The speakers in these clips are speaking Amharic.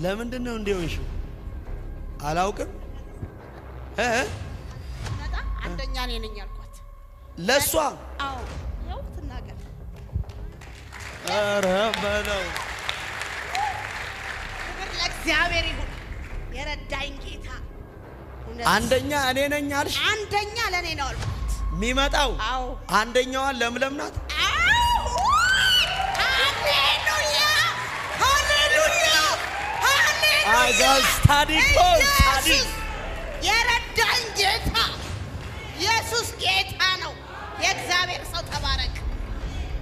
ለምንድነው እንደሆንሽ አላውቅም መጣ አንደኛ ነኝ ያልኳት ለሷ አዎ ያው ተናገር አረ በለው ክብር ለእግዚአብሔር ይሁን የረዳኝ ጌታ አንደኛ እኔ ነኝ አልሽ አንደኛ ለኔ ነው አልኳት የሚመጣው አዎ አንደኛዋ ለምለም ናት የረዳኝ ጌታ ኢየሱስ ጌታ ነው የእግዚአብሔር ሰው ተባረክ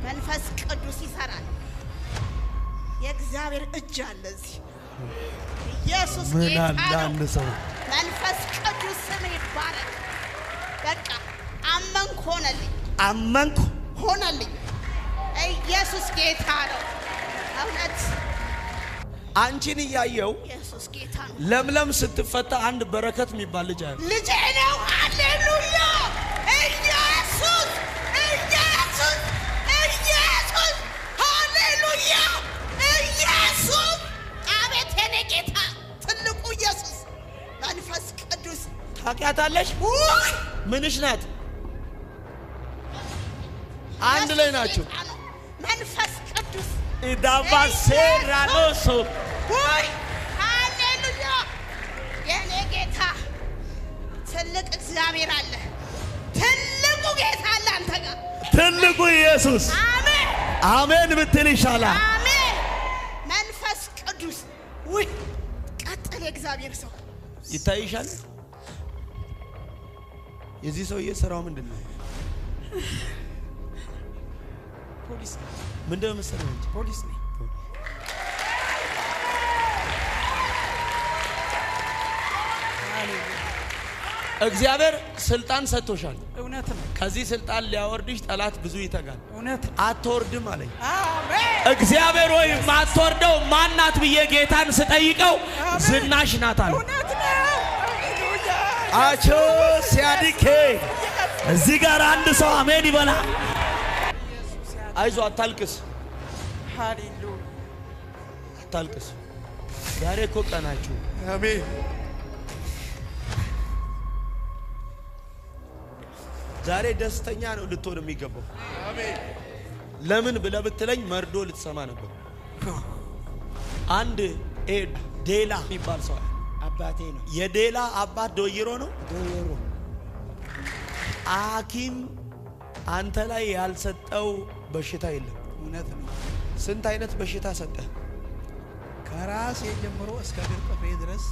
መንፈስ ቅዱስ ይሰራል የእግዚአብሔር እጅ አለ እዚህ ኢየሱስ ጌታ ነው መንፈስ ቅዱስ ስም ይባረክ በቃ አመንኩ ሆነልኝ ኢየሱስ ጌታ ነው እውነት አንቺን ያየው ኢየሱስ ጌታ ነው ለምለም ስትፈታ አንድ በረከት የሚባል ልጅ ነው ሃሌሉያ ኢየሱስ ሃሌሉያ ኢየሱስ አቤት የኔ ጌታ ትልቁ ኢየሱስ መንፈስ ቅዱስ ታውቂያታለሽ ምንሽ ናት አንድ ላይ ናቸው መንፈስ ቅዱስ ኢዳባሴራኖሶ ሃሌሉያ የኔ ጌታ ትልቅ እግዚአብሔር አለ ትልቁ ጌታ አለ አንተ ጋር ትልቁ ኢየሱስ አሜን አሜን ብትል ይሻላል አሜን መንፈስ ቅዱስ ወይ ቀጥል የእግዚአብሔር ሰው ይታይሻል የዚህ ሰውዬ ስራው ምንድነው ፖሊስ ምንድነው መሰለኝ ፖሊስ ነኝ እግዚአብሔር ስልጣን ሰጥቶሻል እውነት ነው ከዚህ ስልጣን ሊያወርድሽ ጠላት ብዙ ይተጋል እውነት አትወርድም አለኝ አሜን እግዚአብሔር ወይ ማትወርደው ማናት ብዬ ጌታን ስጠይቀው ዝናሽ ናት አለ እውነት ነው ሃሌሉያ አቾ ሲያዲኬ እዚህ ጋር አንድ ሰው አሜን ይበላ አይዞህ አታልቅስ ሃሌሉያ አታልቅስ ዛሬ እኮ ቀናችሁ አሜን ዛሬ ደስተኛ ነው ልትሆን የሚገባው አሜን ለምን ብለህ ብትለኝ መርዶ ልትሰማ ነበር አንድ ዴላ የሚባል ሰው አባቴ ነው የዴላ አባት ዶይሮ ነው ዶየሮ ሐኪም አንተ ላይ ያልሰጠው በሽታ የለም እውነት ነው ስንት አይነት በሽታ ሰጠ ከራሴ ጀምሮ እስከ እግር ጥፍሬ ድረስ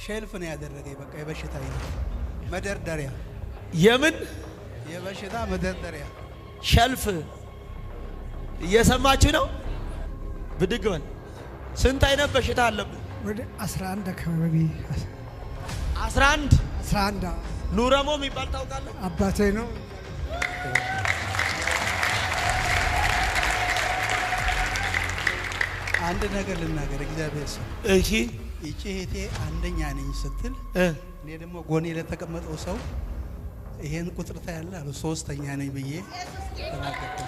ሼልፍ ነው ያደረገኝ በቃ የበሽታ አይነት መደርደሪያ የምን የበሽታ መደርደሪያ ሸልፍ እየሰማችሁ ነው ብድግ በል ስንት አይነት በሽታ አለብህ ወደ 11 አካባቢ 11 ኑረሞ የሚባል ታውቃለህ አባቴ ነው አንድ ነገር ልናገር እግዚአብሔር ሰው እሺ እቺ እህቴ አንደኛ ነኝ ስትል እኔ ደግሞ ጎኔ ለተቀመጠው ሰው ይሄን ቁጥር ታያለህ አሉ ሶስተኛ ነኝ ብዬ ተናገርኩ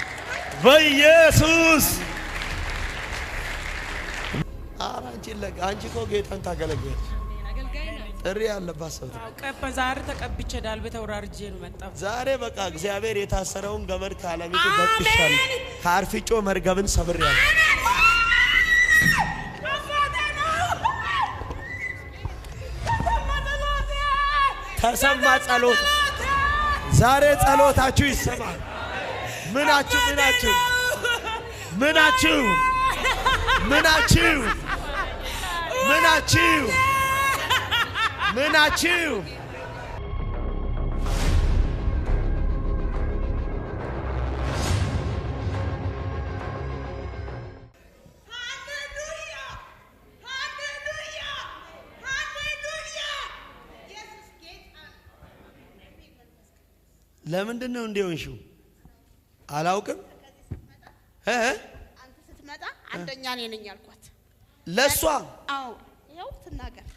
በኢየሱስ አንቺ እኮ ጌታን ታገለግያለሽ ጥሪ ያለባት ሰው ዛሬ ተቀብቼ ዳልቤ ተወራርጄ ነው መጣው ዛሬ በቃ እግዚአብሔር የታሰረውን ገመድ ካለሚቱ በጥሻል ካርፍጮ መርገብን ሰብሬያለሁ ተሰማ ጸሎት ዛሬ ጸሎታችሁ ይሰማል ምናችሁ ለምንድነው እንደሆንሽው አላውቅም አንተ ስትመጣ አንደኛ ነኝ ያልኳት ለሷ አዎ ያው ተናገር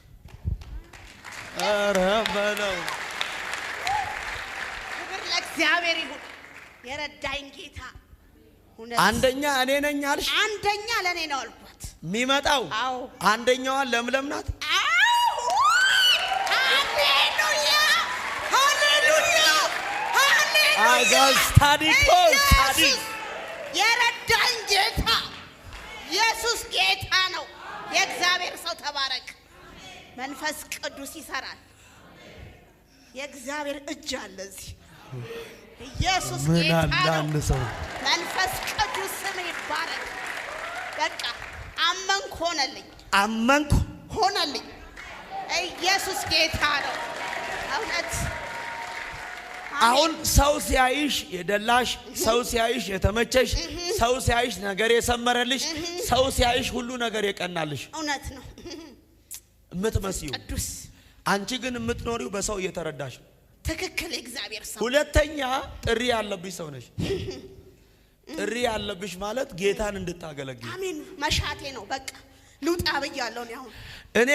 አረ በለው ክብር ለእግዚአብሔር ይሁን የረዳኝ ጌታ አንደኛ እኔ ነኝ አልሽ አንደኛ ለኔ ነው አልኳት ሚመጣው አዎ አንደኛዋ ለምለም ናት አዎ ሃሌሉያ ሃሌሉያ ሃሌሉያ አጋስታዲኮ ሳዲክ የረዳኝ ጌታ ኢየሱስ ጌታ ነው የእግዚአብሔር ሰው ተባረክ መንፈስ ቅዱስ ይሰራል የእግዚአብሔር እጅ አለ እዚህ ኢየሱስ ጌታ ነው መንፈስ ቅዱስ ስም ይባረክ በቃ አመንኩ ሆነልኝ ኢየሱስ ጌታ ነው እውነት አሁን ሰው ሲያይሽ የደላሽ ሰው ሲያይሽ የተመቸሽ ሰው ሲያይሽ ነገር የሰመረልሽ ሰው ሲያይሽ ሁሉ ነገር የቀናልሽ እውነት ነው እምትመስዩ ቅዱስ አንቺ ግን እምትኖሪው በሰው እየተረዳሽ ትክክል እግዚአብሔር ሰው ሁለተኛ ጥሪ ያለብሽ ሰው ነሽ ጥሪ ያለብሽ ማለት ጌታን እንድታገለግል አሜን መሻቴ ነው በቃ ልውጣ ብያለሁ አሁን እኔ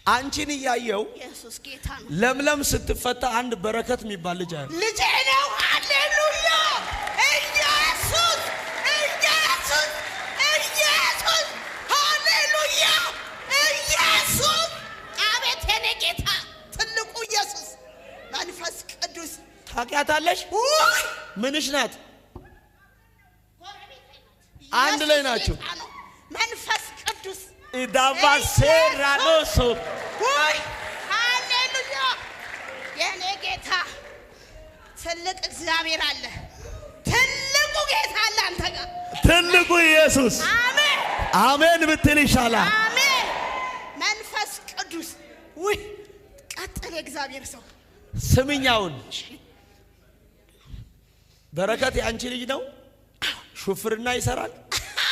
አንቺን ያየው ኢየሱስ ጌታ ነው ለምለም ስትፈታ አንድ በረከት የሚባል ልጅ አለ ልጄ ነው ሃሌሉያ ኢየሱስ ኢየሱስ ኢየሱስ ሃሌሉያ ኢየሱስ አቤት የኔ ጌታ ትልቁ ኢየሱስ መንፈስ ቅዱስ ታውቂያታለሽ ምንሽ ናት አንድ ላይ ናቸው መንፈስ ቅዱስ ኢዳባሴራኖሶ ወይ ሃሌሉያ የኔ ጌታ ትልቅ እግዚአብሔር አለ ትልቁ ጌታ አለ አንተ ጋር ትልቁ ኢየሱስ አሜን አሜን ብትል ይሻላል አሜን መንፈስ ቅዱስ ወይ ቀጥል እግዚአብሔር ሰው ስምኛውን በረከት ያንቺ ልጅ ነው ሹፍርና ይሰራል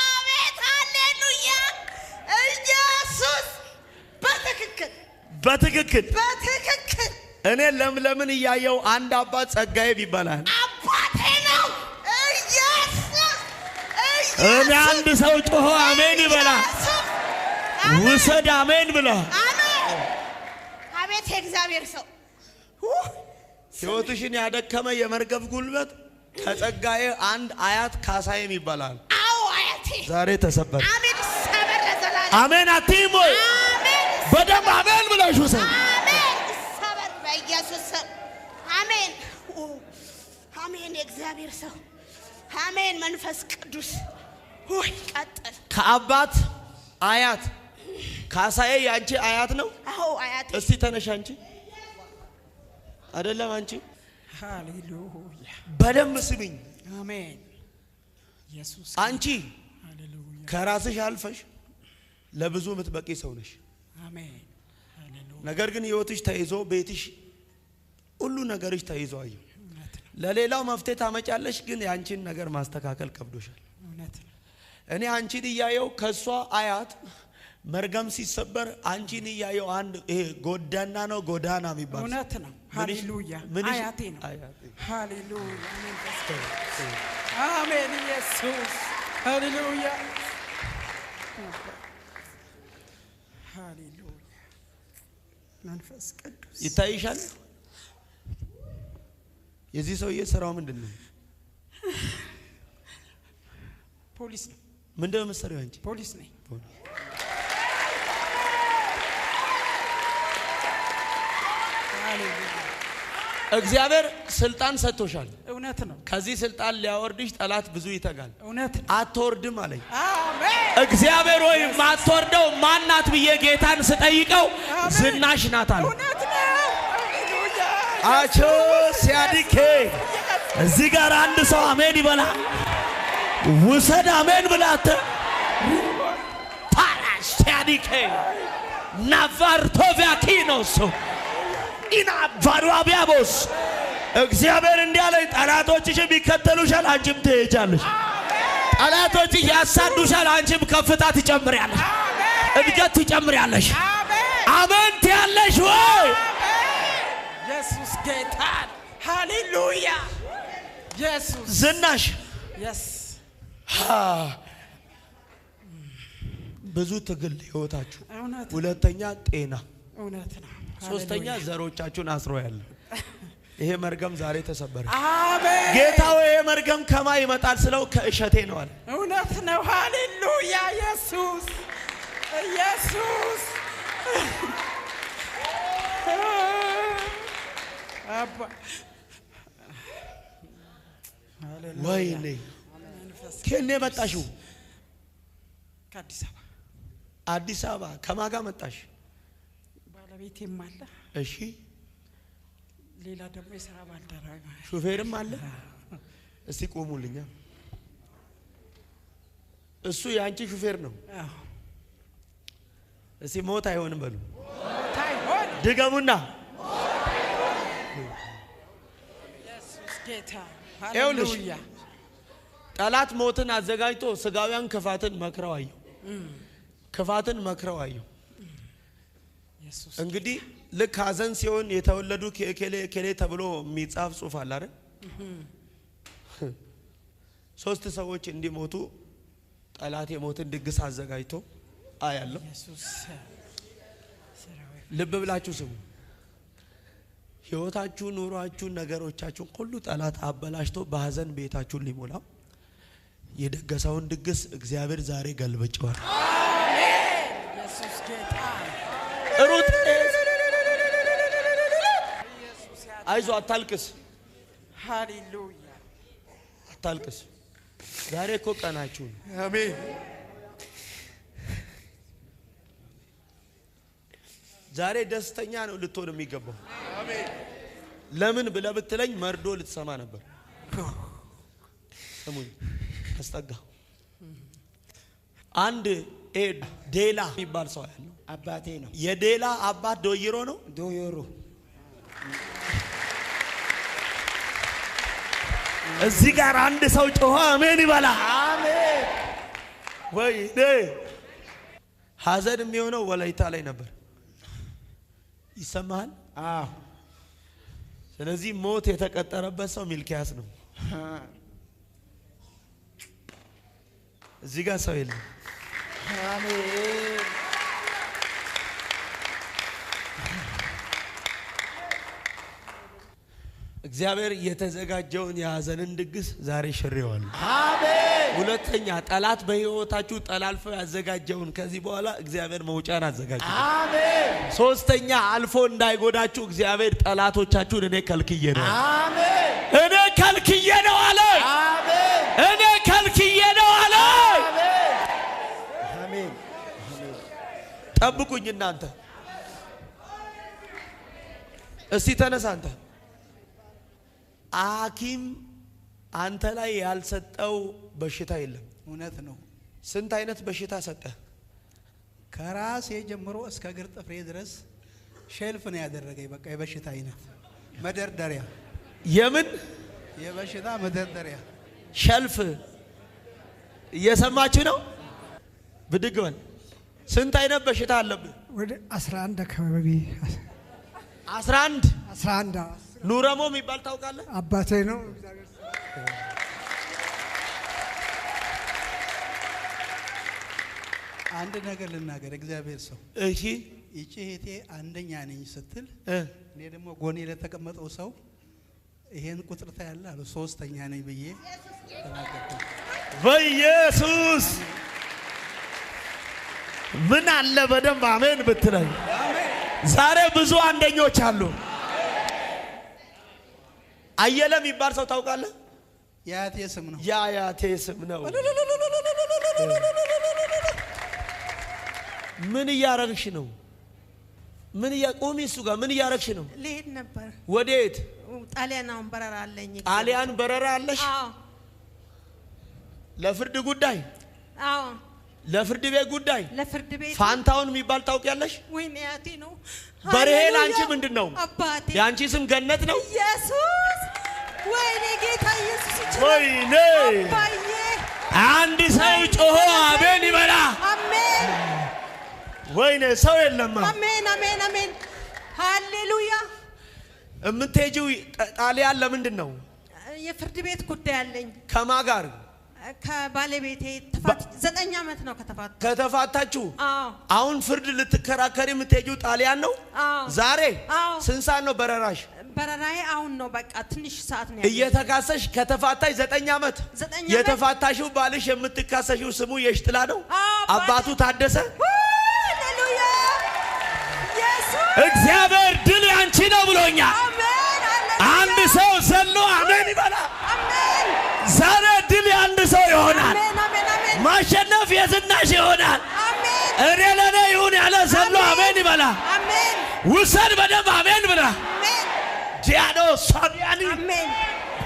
አቤት ሃሌሉያ ኢየሱስ በትክክል በትክክል እኔ ለምለምን ያየው አንድ አባት ጸጋዬ ይባላል አባቴ ነው ኢየሱስ እኔ አንድ ሰው ጮሆ አሜን ይበላል ውሰድ አሜን ብላ አሜን አቤት የእግዚአብሔር ሰው ሕይወትሽን ያደከመ የመርገብ ጉልበት ከጸጋዬ አንድ አያት ካሳዬም ይባላል አዎ አያቴ ዛሬ ተሰበረ አሜን ሰበር ለዘላለም አሜን አትይም ወይ አሜን በደም አሜን ብለሽ ውሰድ አሜን ሰበር በኢየሱስ ስም አሜን አሜን የእግዚአብሔር ሰው አሜን መንፈስ ቅዱስ ሆይ ቀጥል ከአባት አያት ካሳዬ ያንቺ አያት ነው አዎ አያቴ እስቲ ተነሽ አንቺ አይደለም አንቺ ሃሌሉያ በደም ስሚኝ አሜን ኢየሱስ አንቺ ሃሌሉያ ከራስሽ አልፈሽ ለብዙ ምትበቂ ሰው ነሽ አሜን ሃሌሉያ ነገር ግን ሕይወትሽ ተይዞ ቤትሽ ሁሉ ነገርሽ ተይዞ አየሁ ለሌላው መፍትሄ ታመጫለሽ ግን ያንቺን ነገር ማስተካከል ከብዶሻል እውነት ነው እኔ አንቺን ያየው ከሷ አያት መርገም ሲሰበር አንቺን ያየው አንድ ይሄ ጎዳና ነው ጎዳና የሚባል እውነት ነው ሃሌሉያ አያቴ ነው ሃሌሉያ አሜን ኢየሱስ ሃሌሉያ ሃሌሉያ መንፈስ ቅዱስ ይታይሻል የዚህ ሰውዬ ስራው ምንድነው ፖሊስ ነው ምንድነው መሰሪው አንቺ ፖሊስ ነኝ እግዚአብሔር ስልጣን ሰጥቶሻል እውነት ነው ከዚህ ስልጣን ሊያወርድሽ ጠላት ብዙ ይተጋል እውነት አትወርድም አለኝ አሜን እግዚአብሔር ወይ ማትወርደው ማናት ብዬ ጌታን ስጠይቀው ዝናሽ ናት አለ እውነት ነው ሃሌሉያ አቾ ሲያዲኬ እዚህ ጋር አንድ ሰው አሜን ይበላ ውሰድ አሜን ብላተ ታራሽ ሲያዲኬ ናቫርቶቪያኪኖስ ኢና ቫሩአቢያቦስ እግዚአብሔር እንዲያለኝ ጠላቶችሽ ቢከተሉሻል አንቺም ትሄጃለሽ ጠላቶችሽ ያሳዱሻል አንቺም ከፍታ ትጨምሪያለሽ እድገት ትጨምሪያለሽ አሜን ትያለሽ ወይ ኢየሱስ ጌታ ሃሌሉያ ኢየሱስ ዝናሽ yes ብዙ ትግል ህይወታችሁ እውነት ሁለተኛ ጤና እውነት ነው ሶስተኛ ዘሮቻችሁን አስሮ ያለ ይሄ መርገም ዛሬ ተሰበረ። አሜን። ጌታው ይሄ መርገም ከማ ይመጣል ስለው ከእሸቴ ነው አለ። እውነት ነው። ሃሌሉያ ኢየሱስ ኢየሱስ አባ ሃሌሉያ ወይኔ ከኔ መጣሽው ከአዲስ አበባ አዲስ አበባ ከማጋ መጣሽ? ባለቤቴም አለ። እሺ ሌላ ደግሞ የሥራ ባልደረባ ሹፌርም አለ። እስቲ ቆሙልኛ። እሱ ያንቺ ሹፌር ነው? አዎ። እስቲ ሞት አይሆንም በሉ። ሞት አይሆንም። ድገሙና ኢየሱስ ጌታ ይኸውልሽ፣ ሃሌሉያ። ጠላት ሞትን አዘጋጅቶ ስጋውያን ክፋትን መክረው አየሁ። ክፋትን መክረው አየሁ። ኢየሱስ እንግዲህ ልክ ሐዘን ሲሆን የተወለዱ ከኬሌ ተብሎ የሚጻፍ ጽሑፍ አለ አይደል? 3 ሰዎች እንዲሞቱ ጠላት የሞትን ድግስ አዘጋጅቶ አያለሁ። ኢየሱስ ልብ ብላችሁ ስሙ። ሕይወታችሁ፣ ኑሯችሁ፣ ነገሮቻችሁ ሁሉ ጠላት አበላሽቶ በሐዘን ቤታችሁን ሊሞላው የደገሰውን ድግስ እግዚአብሔር ዛሬ ገልብጨዋል። አሜን። ኢየሱስ ጌታ ሩት አይዞ አታልቅስ፣ ሃሌሉያ አታልቅስ። ዛሬ እኮ ቀናችሁ ነው። አሜን። ዛሬ ደስተኛ ነው ልትሆን የሚገባው። ለምን ብለህ ብትለኝ መርዶ ልትሰማ ነበር። ስሙኝ አስጠጋ። አንድ ዴላ የሚባል ሰው ያለው አባቴ ነው። የዴላ አባት ዶይሮ ነው። ዶዮሮ እዚህ ጋር አንድ ሰው ጮኸ አሜን ይበላ። አሜን። ወይ ሐዘን የሚሆነው ወላይታ ላይ ነበር። ይሰማሃል? አዎ። ስለዚህ ሞት የተቀጠረበት ሰው ሚልኪያስ ነው። እዚህ ጋር ሰው የለም። አሜን። እግዚአብሔር የተዘጋጀውን የሐዘንን ድግስ ዛሬ ሽሬዋል። አሜን። ሁለተኛ ጠላት በሕይወታችሁ ጠላልፎ ያዘጋጀውን ከዚህ በኋላ እግዚአብሔር መውጫን አዘጋጀ። አሜን። ሶስተኛ አልፎ እንዳይጎዳችሁ እግዚአብሔር ጠላቶቻችሁን እኔ ከልክዬ ነው። አሜን። እኔ ከልክዬ ነው አለ። አሜን። እኔ ከልክዬ ነው አለ። አሜን። ጠብቁኝ እናንተ። እስቲ ተነሳ አንተ። ሐኪም አንተ ላይ ያልሰጠው በሽታ የለም። እውነት ነው። ስንት አይነት በሽታ ሰጠ? ከራሴ ጀምሮ እስከ እግር ጥፍሬ ድረስ ሼልፍ ነው ያደረገኝ። በቃ የበሽታ አይነት መደርደሪያ፣ የምን የበሽታ መደርደሪያ ሸልፍ። እየሰማችሁ ነው? ብድግ በል። ስንት አይነት በሽታ አለብህ? ወደ 11 አካባቢ 11 11 ኑረሞ የሚባል ታውቃለህ? አባቴ ነው። አንድ ነገር ልናገር። እግዚአብሔር ሰው እሺ ይቺ እህቴ አንደኛ ነኝ ስትል እኔ ደግሞ ጎኔ ለተቀመጠው ሰው ይሄን ቁጥር ታያለህ አሉ። 3ኛ ነኝ ብዬ ተናገርኩ። በኢየሱስ ምን አለ በደንብ አሜን ብትለኝ። ዛሬ ብዙ አንደኞች አሉ። አየለ የሚባል ሰው ታውቃለህ? የአያቴ ስም ነው። የአያቴ ስም ነው። ምን እያረግሽ ነው? ቆሚ እሱ ጋር ምን እያረግሽ ነው? ልሄድ ነበር። ወዴት? ጣሊያን አሁን በረራ አለኝ። ጣሊያን በረራ አለሽ? አዎ። ለፍርድ ጉዳይ? አዎ። ለፍርድ ቤት ጉዳይ? ለፍርድ ቤት። ፋንታውን የሚባል ታውቂያለሽ? ወይኔ አያቴ ነው። በርሄል አንቺ ምንድነው? አባቴ። የአንቺ ስም ገነት ነው? ኢየሱስ። ወይኔ ጌታ ኢየሱስ ይችላል። ወይኔ አባዬ። አንድ ሰው ጮሆ አሜን ይበላ። አሜን። ወይኔ ሰው የለም። አሜን አሜን አሜን። ሃሌሉያ። የምትሄጂው ጣሊያን ለምንድን ነው? የፍርድ ቤት ጉዳይ አለኝ። ከማን ጋር? ከባለቤቴ 9 ዓመት ነው ከተፋታችሁ? አዎ። አሁን ፍርድ ልትከራከሪ የምትሄጂው ጣሊያን ነው? አዎ። ዛሬ? አዎ። ስንት ሰዓት ነው በረራሽ? በረራዬ አሁን ነው በቃ ትንሽ ሰዓት ነው እየተካሰሽ ከተፋታሽ 9 ዓመት የተፋታሽው ባልሽ የምትካሰሽው ስሙ የሽጥላ ነው አባቱ ታደሰ ሃሌሉያ ኢየሱስ እግዚአብሔር ድል ያንቺ ነው ብሎኛል አንድ ሰው ዘሎ አሜን ይበላ አሜን ዛሬ ድል ያንድ ሰው ይሆናል አሜን አሜን አሜን ማሸነፍ የዝናሽ ይሆናል አሜን እኔ ለኔ ይሁን ያለ ዘሎ አሜን ይበላ አሜን ውሰድ በደም አሜን ብላ አሜን ዲያዶ ሳቢያኒ አሜን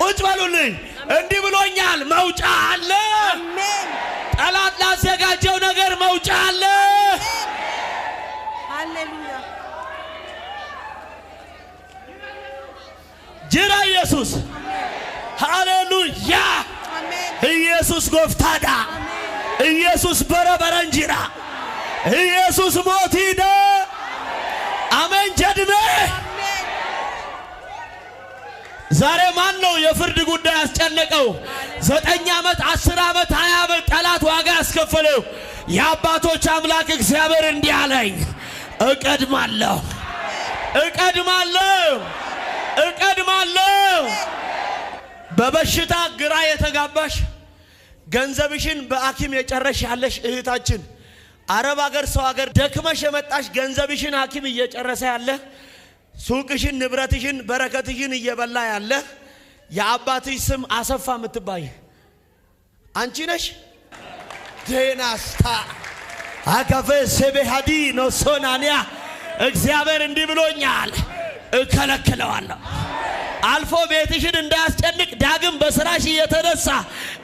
ቁጭ በሉልኝ እንዲህ ብሎኛል መውጫ አለ አሜን ጠላት ላዘጋጀው ነገር መውጫ አለ ሃሌሉያ ጅራ ኢየሱስ ሃሌሉያ አሜን ኢየሱስ ጎፍታዳ ኢየሱስ በረበረንጂራ ኢየሱስ ሞቲዳ አሜን ጀድሜ ዛሬ ማን ነው የፍርድ ጉዳይ ያስጨነቀው 9 ዓመት 10 ዓመት 20 ዓመት ጠላት ዋጋ ያስከፈለው የአባቶች አምላክ እግዚአብሔር እንዲህ አለኝ እቀድማለሁ በበሽታ ግራ የተጋባሽ ገንዘብሽን በአኪም የጨረሽ ያለሽ እህታችን አረብ ሀገር ሰው ሀገር ደክመሽ የመጣሽ ገንዘብሽን አኪም እየጨረሰ ያለ ሱቅሽን ንብረትሽን በረከትሽን እየበላ ያለ የአባትሽ ስም አሰፋ ምትባይ አንቺ ነሽ ዴናስታ አጋፈ ሰበሃዲ ነው ሶናኒያ እግዚአብሔር እንዲህ ብሎኛል እከለክለዋለሁ አልፎ ቤትሽን እንዳያስጨንቅ ዳግም በስራሽ እየተነሳ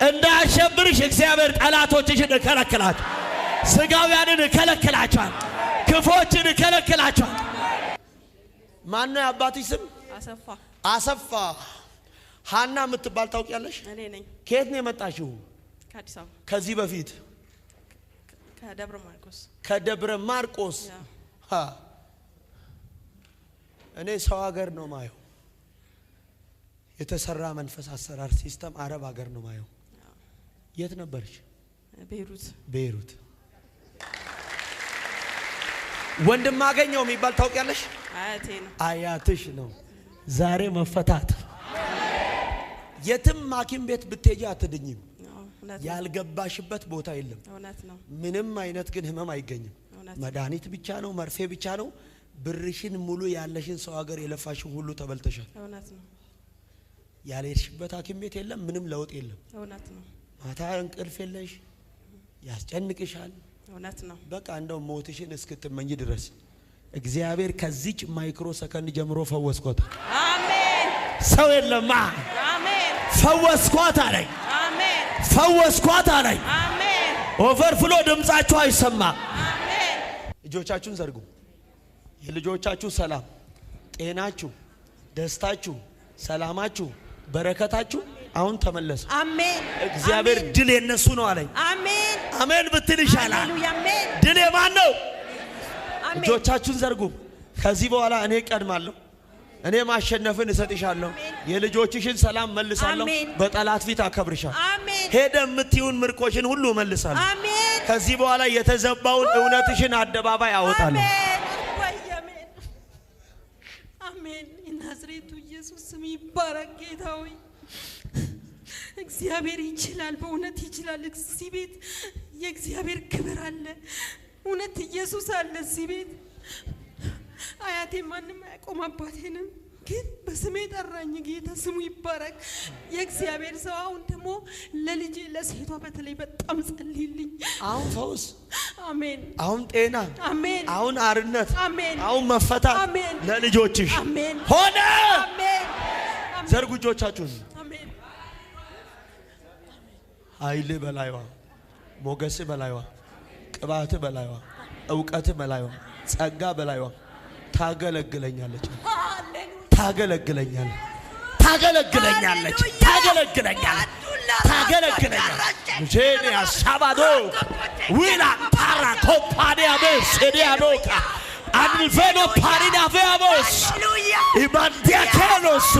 እንዳያሸብርሽ እግዚአብሔር ጠላቶችሽን እከለክላቸው ስጋውያንን እከለክላቸዋል ክፎችን እከለክላቸዋል ማን ነው የአባትሽ ስም አሰፋ ሃና ምትባል ታውቂያለሽ እኔ ነኝ ከየት ነው የመጣሽው ከአዲስ አበባ ከዚህ በፊት ከደብረ ማርቆስ እኔ ሰው ሀገር ነው ማየው የተሰራ መንፈስ አሰራር ሲስተም አረብ ሀገር ነው ማየው የት ነበርሽ ቤይሩት ወንድም አገኘው የሚባል ታውቂያለሽ አያትሽ ነው ዛሬ መፈታት የትም ሐኪም ቤት ብትሄጂ አትድኝም ያልገባሽበት ቦታ የለም ምንም አይነት ግን ህመም አይገኝም መድኃኒት ብቻ ነው መርፌ ብቻ ነው ብርሽን ሙሉ ያለሽን ሰው ሀገር የለፋሽው ሁሉ ተበልተሻል ያለሽበት ሐኪም ቤት የለም ምንም ለውጥ የለም ማታ እንቅልፍ የለሽ ያስጨንቅሻል በቃ እንደው ሞትሽን እስክትመኝ ድረስ እግዚአብሔር ከዚች ማይክሮ ሰከንድ ጀምሮ ፈወስኳት አሜን ሰው የለማ አሜን ፈወስኳት አለኝ አሜን ፈወስኳት አለኝ አሜን ኦቨርፍሎ ድምጻችሁ አይሰማ አሜን እጆቻችሁን ዘርጉ የልጆቻችሁ ሰላም ጤናችሁ ደስታችሁ ሰላማችሁ በረከታችሁ አሁን ተመለሰ አሜን እግዚአብሔር ድል የነሱ ነው አለኝ አሜን አሜን ብትል ይሻላል ሃሌሉያ አሜን ድል የማን ነው እጆቻችሁን ዘርጉ ከዚህ በኋላ እኔ ቀድማለሁ እኔ ማሸነፍን እሰጥሻለሁ የልጆችሽን ሰላም መልሳለሁ በጠላት ፊት አከብርሻለሁ አሜን ሄደ የምትዩን ምርኮሽን ሁሉ መልሳለሁ አሜን ከዚህ በኋላ የተዘባውን እውነትሽን አደባባይ አወጣለሁ አሜን አሜን የናዝሬቱ ኢየሱስ ስም ይባረክ ጌታ ሆይ እግዚአብሔር ይችላል በእውነት ይችላል እዚህ ቤት የእግዚአብሔር ክብር አለ እውነት ኢየሱስ አለ እዚህ ቤት አያቴ ማንንም አያቆም አባቴንም ግን በስሜ ጠራኝ ጌታ ስሙ ይባረክ የእግዚአብሔር ሰው አሁን ደግሞ ለልጄ ለሴቷ በተለይ በጣም ጸልይልኝ አሁን ፈውስ አሜን አሁን ጤና አሜን አሁን አርነት አሜን አሁን መፈታት አሜን ለልጆችሽ አሜን ሆነ አሜን ዘርጉ እጆቻችሁን አሜን ኃይል በላይዋ ሞገስ በላይዋ ቅባት በላይዋ ዕውቀት በላይዋ ጸጋ በላይዋ ታገለግለኛለች ታገለግለኛለች ታገለግለኛለች ታገለግለኛለች ታገለግለኛለች ጄኒያ ሳባዶ ዊላ ታራ ኮፓዲያ በሴዲያኖካ አንልፌኖ ፓሪዳ ፌያቦስ ኢባንዲያ ከኖሱ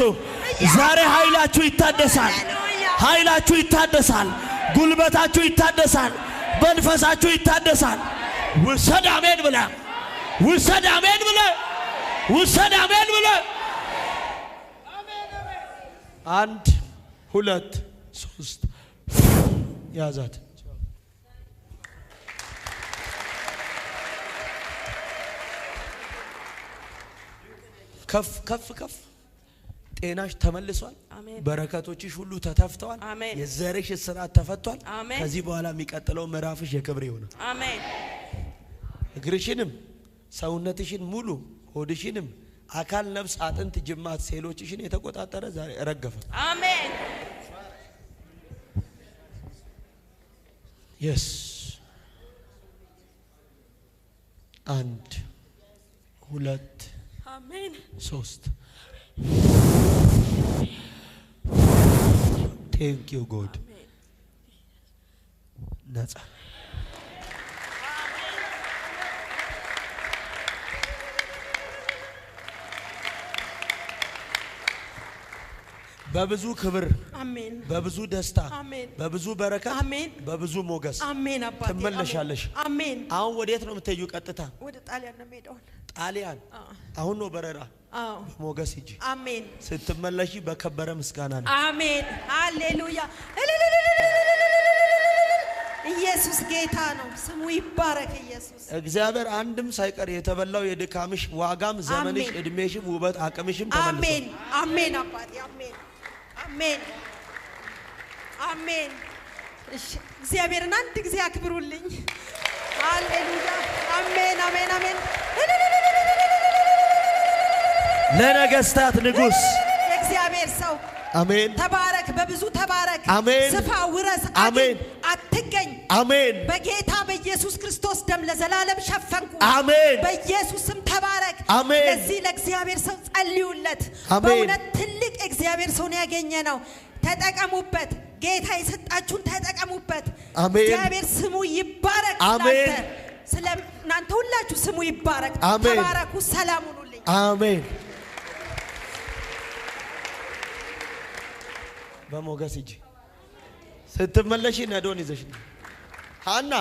ዛሬ ኃይላችሁ ይታደሳል ኃይላችሁ ይታደሳል ጉልበታችሁ ይታደሳል መንፈሳችሁ ይታደሳል ውሰድ አሜን ብላ ውሰድ አሜን ብላ ውሰድ አሜን ብላ 1 2 3 ያዛት። ከፍ ከፍ ከፍ። ጤናሽ ተመልሷል። በረከቶችሽ ሁሉ ተተፍተዋል። የዘርሽ እስራት ተፈቷል። ከዚህ በኋላ የሚቀጥለው ምዕራፍሽ የክብር ይሆናል። አሜን። እግርሽንም ሰውነትሽን ሙሉ ሆድሽንም አካል ነፍስ አጥንት ጅማት ሴሎችሽን የተቆጣጠረ ዛሬ ረገፈ። አሜን። የስ 1 2 አሜን 3 Thank you God. ነጻ በብዙ ክብር አሜን በብዙ ደስታ አሜን በብዙ በረከት አሜን በብዙ ሞገስ አሜን አባቴ ትመለሻለሽ። አሜን። አሁን ወዴት ነው የምትሄጂው? ቀጥታ ወደ ጣሊያን ነው የምሄደው። ጣሊያን? አሁን ነው በረራ? አዎ ሞገስ ሂጂ። አሜን። ስትመለሺ በከበረ ምስጋና ነው። አሜን ሃሌሉያ። ኢየሱስ ጌታ ነው። ስሙ ይባረክ ኢየሱስ። እግዚአብሔር አንድም ሳይቀር የተበላው የድካምሽ ዋጋም ዘመንሽ እድሜሽም ውበት አቅምሽም ተመልሷል። አሜን አሜን አባቴ አሜን አሜን አሜን። እሺ እግዚአብሔርን አንድ ጊዜ አክብሩልኝ። ሃሌሉያ አሜን አሜን አሜን። ለነገስታት ንጉስ የእግዚአብሔር ሰው አሜን። ተባረክ፣ በብዙ ተባረክ። አሜን። ስፋ፣ ውረስ፣ አሜን። አትገኝ። አሜን። በጌታ በኢየሱስ ክርስቶስ ደም ለዘላለም ሸፈንኩ። አሜን። በኢየሱስ ስም ተባረክ። አሜን። ለዚህ ለእግዚአብሔር ሰው ጸልዩለት። አሜን። በእውነት ትልቅ እግዚአብሔር ሰው ነው ያገኘ ነው። ተጠቀሙበት። ጌታ የሰጣችሁን ተጠቀሙበት። አሜን። እግዚአብሔር ስሙ ይባረክ። አሜን። ስለ እናንተ ሁላችሁ ስሙ ይባረክ። አሜን። ተባረኩ። ሰላም ሁኑልኝ። አሜን። በሞገስ ሂጂ። ስትመለሺ ነዶን ይዘሽ ነው። ሀና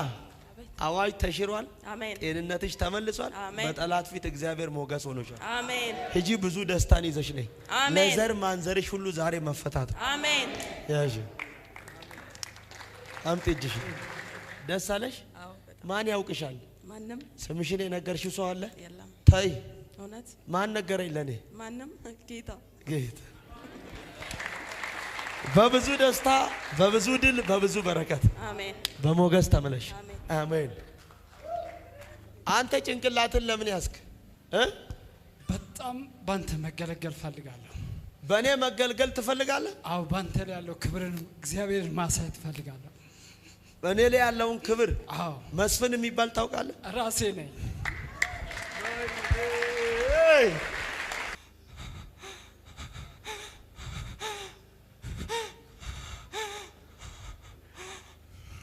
አዋጅ ተሽሯል። አሜን። ጤንነትሽ ተመልሷል። በጠላት ፊት እግዚአብሔር ሞገስ ሆኖሻል። አሜን። ሂጂ፣ ብዙ ደስታን ይዘሽ ነይ። አሜን። ለዘር ማንዘርሽ ሁሉ ዛሬ መፈታት። አሜን። ያዥ አምጥ እጅሽ። ደስ አለሽ? ማን ያውቅሻል? ማንም። ስምሽን የነገርሽው ሰው አለ? የለም። ታይ እውነት ማን ነገረኝ? ለኔ ማንም። ጌታ ጌታ። በብዙ ደስታ በብዙ ድል በብዙ በረከት አሜን። በሞገስ ተመለሽ። አሜን። አሜን። አንተ ጭንቅላትን ለምን ያስክ? በጣም ባንተ መገለገል ፈልጋለሁ። በእኔ መገልገል ትፈልጋለህ? አዎ፣ ባንተ ላይ ያለው ክብርን እግዚአብሔርን ማሳየት ፈልጋለሁ። በእኔ ላይ ያለውን ክብር። አዎ። መስፍን የሚባል ታውቃለህ? ራሴ ነኝ።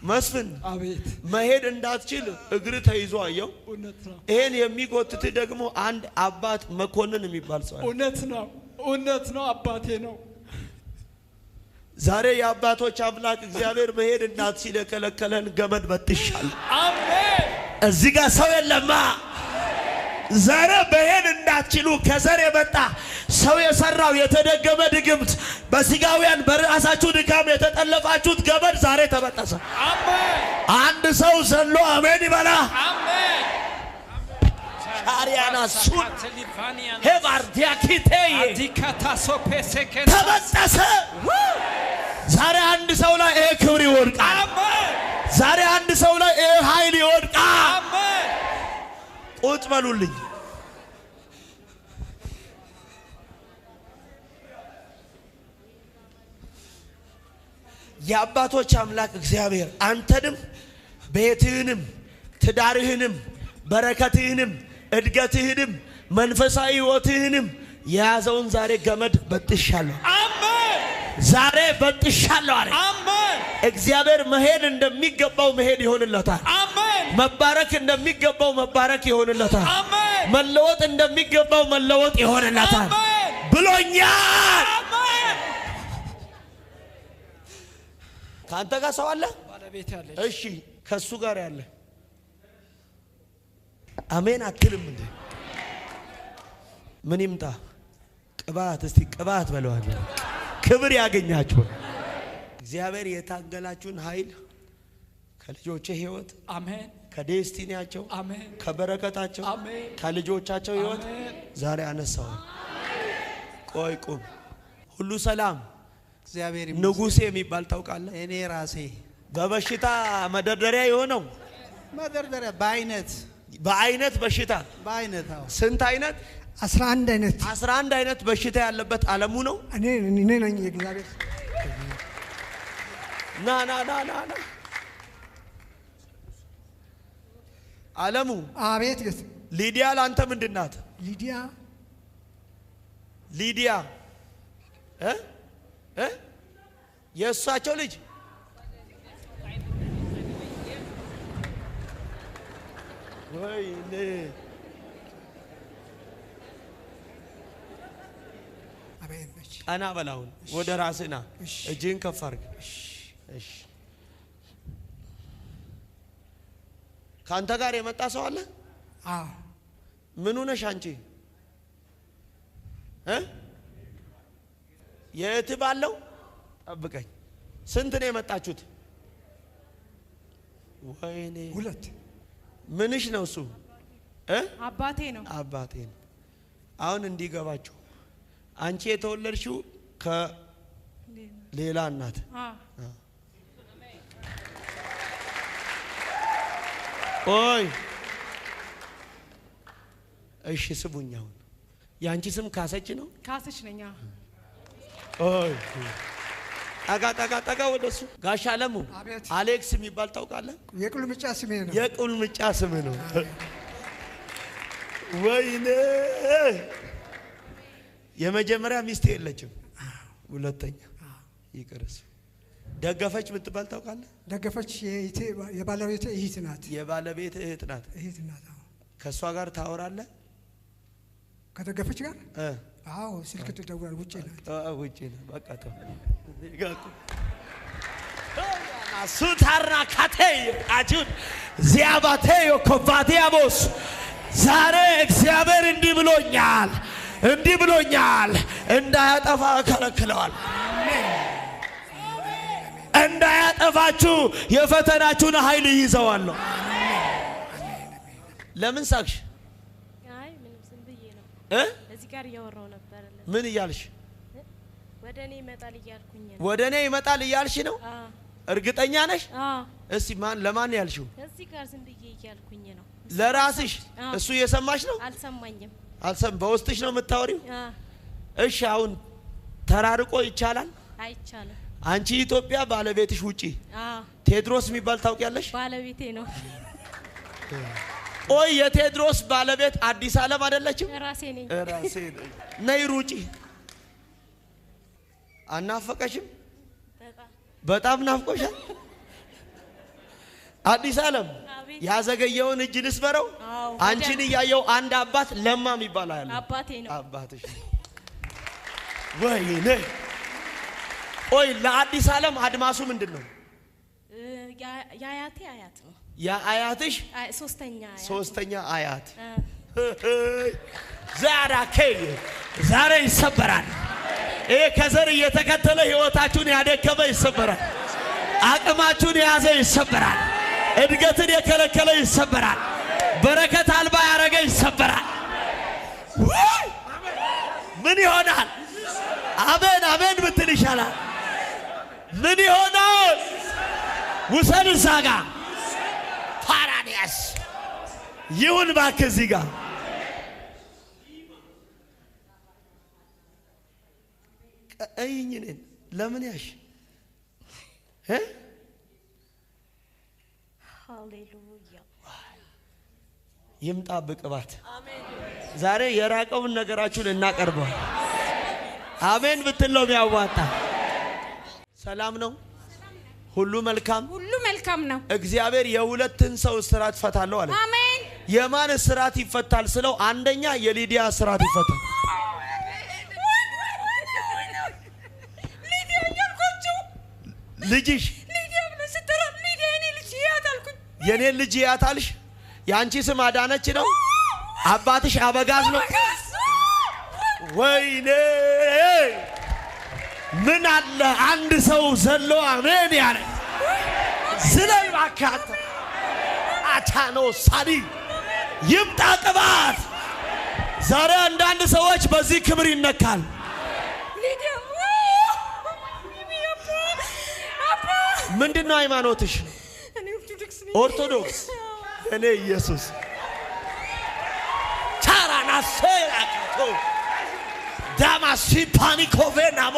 መስፍን አቤት። መሄድ እንዳትችል እግር ተይዞ አየው። እውነት ነው። ይሄን የሚጎትት ደግሞ አንድ አባት መኮንን የሚባል ሰው አለ። እውነት ነው። እውነት ነው። አባቴ ነው። ዛሬ የአባቶች አምላክ እግዚአብሔር መሄድ እንዳትችል የከለከለን ገመድ በጥሻል። አሜን። እዚህ ጋር ሰው የለማ። ዛሬ መሄድ እንዳትችሉ ከዘር የመጣ ሰው የሰራው የተደገመ ድግምት በስጋውያን በራሳችሁ ድካም የተጠለፋችሁት ገመድ ዛሬ ተበጠሰ። አሜን። አንድ ሰው ዘሎ አሜን ይበላ። አሜን። ሻሪያና ሱን ሄባርዲያኪቴይ ተበጠሰ። ዛሬ አንድ ሰው ላይ ይሄ ክብር ይወድቃል። አሜን። ዛሬ አንድ ሰው ላይ ይሄ ኃይል ይወድቃል። አሜን። ቁጭ በሉልኝ። የአባቶች አምላክ እግዚአብሔር አንተንም ቤትህንም ትዳርህንም በረከትህንም እድገትህንም መንፈሳዊ ሕይወትህንም የያዘውን ዛሬ ገመድ በጥሻለሁ። አሜን። ዛሬ በጥሻለሁ አለ። አሜን። እግዚአብሔር መሄድ እንደሚገባው መሄድ ይሆንለታል። አሜን። መባረክ እንደሚገባው መባረክ ይሆንለታል። አሜን። መለወጥ እንደሚገባው መለወጥ ይሆንለታል አሜን ብሎኛል። አሜን። ካንተ ጋር ሰው አለ? ባለቤት ያለች። እሺ፣ ከሱ ጋር ያለ አሜን አትልም እንዴ? ምን ይምጣ? ቅባት። እስቲ ቅባት በለዋል። ክብር ያገኛችሁ። እግዚአብሔር የታገላችሁን ኃይል ከልጆቼ ህይወት አሜን፣ ከዴስቲኒያቸው አሜን፣ ከበረከታቸው አሜን፣ ከልጆቻቸው ህይወት ዛሬ አነሳው። ቆይ ቁም። ሁሉ ሰላም እግዚአብሔር ንጉሴ የሚባል ታውቃለህ? እኔ ራሴ በበሽታ መደርደሪያ የሆነው መደርደሪያ በአይነት በሽታ በአይነት ስንት አይነት? 11 አይነት 11 አይነት በሽታ ያለበት ዓለሙ ነው። እኔ ነኝ የእግዚአብሔር ና ዓለሙ። አቤት ጌታ። ሊዲያ ላንተ ምንድን ናት? ሊዲያ የእሳቸው ልጅ ወይኔ ቀና በላውን ወደ ራስና እጅን ከፍ አድርግ። እሺ ካንተ ጋር የመጣ ሰው አለ? አዎ። ምን ሆነሽ አንቺ? የት ባለው ጠብቀኝ። ስንት ነው የመጣችሁት? ወይኔ 2 ምንሽ ነው እሱ? አባቴ ነው። አባቴ ነው። አሁን እንዲገባችሁ አንቺ የተወለድሽው ከሌላ እናት። ኦይ እሺ ስሙኝ። አሁን ያንቺ ስም ካሰች ነው? ካሰች ነኝ። ኦይ ጠጋ ወደሱ። ጋሽ አለሙ አሌክስ የሚባል ታውቃለህ? የቁልምጫ ስሜ ነው። የቁልምጫ ስም ነው። ወይኔ የመጀመሪያ ሚስት የለችም። ሁለተኛ ይቅርስ ደገፈች ምትባል ታውቃለህ? ደገፈች የባለቤቴ እህት ናት። የባለቤት እህት ናት። ከሷ ጋር ታወራለህ? ከደገፈች ጋር? አዎ ስልክ ትደውላለህ። ውጪ ናት። ውጪ ነው። በቃ ተው ይጋቁ ሱታራ ካቴይ አጁን ዚያባቴዮ ኮቫዲያቦስ ዛሬ እግዚአብሔር እንዲህ ብሎኛል፣ እንዳያጠፋ ከለክለዋል። እንዳያጠፋችሁ የፈተናችሁን ኃይል ይዘዋለሁ። ለምን ሳቅሽ? አይ ምንም ዝም ብዬ ነው። እዚህ ጋር እያወራው ነበር። ምን እያልሽ? ወደኔ ይመጣል እያልኩኝ ነው። ወደኔ ይመጣል እያልሽ ነው? እርግጠኛ ነሽ? እስቲ ለማን ያልሽው? እዚህ ጋር ዝም ብዬ እያልኩኝ ነው። ለራስሽ? እሱ የሰማሽ ነው? አልሰማኝም። በውስጥሽ ነው የምታወሪው? እሺ አሁን ተራርቆ ይቻላል? አይቻልም። አንቺ ኢትዮጵያ፣ ባለቤትሽ ውጪ። ቴድሮስ የሚባል ታውቂያለሽ? ባለቤቴ ነው። ቆይ የቴድሮስ ባለቤት አዲስ ዓለም አይደለችም? ራሴ ነኝ። ነይ ሩጪ። አናፈቀሽም? በጣም ናፍቆሻል? አዲስ ዓለም ያዘገየውን እጅ ልስበረው። አንቺን እያየው አንድ አባት ለማ የሚባል አለ። አባቴ ነው። አባትሽ ወይኔ። ቆይ ለአዲስ ዓለም አድማሱ ምንድነው? የአያቴ አያት ነው። የአያትሽ ሶስተኛ አያት። ዛሬ ይሰበራል። ይሄ ከዘር እየተከተለ ህይወታችሁን ያደከመ ይሰበራል። አቅማችሁን የያዘ ይሰበራል። እድገትን የከለከለ ይሰበራል። በረከት አልባ ያረገ ይሰበራል። ምን ይሆናል? አሜን ብትል ይሻላል። ምን ይሆናል? ውሰድ እዛ ጋ ፓራዲያስ ይሁን እባክህ እዚህ ጋ እይኝኔን ለምን ያሽ ሃሌሉያ ይምጣ በቅባት ዛሬ የራቀውን ነገራችሁን እናቀርበዋል። አሜን ብትለው የሚያዋጣ ሰላም ነው። ሁሉ መልካም ነው። እግዚአብሔር የሁለትን ሰው እስራት ፈታለው አለ። አሜን። የማን እስራት ይፈታል ስለው አንደኛ የሊዲያ እስራት ይፈታል። ልጅሽ ሊዲያ ብለ ስትራ ሊዲያ የኔ ልጅ ያታልኩኝ የኔ ልጅ ያታልሽ ያንቺ ስም አዳነች ነው። አባትሽ አበጋዝ ነው። ወይኔ ምን አለ አንድ ሰው ዘሎ አሜን ያለ ስለይ ባካት አታኖ ሳዲ ይምጣ ቅባት። ዛሬ አንዳንድ ሰዎች በዚህ ክብር ይነካል። ምንድነው ሃይማኖትሽ? ኦርቶዶክስ። እኔ ኢየሱስ ታራና ሰራቶ ዳማሲ ፓኒኮቬናሞ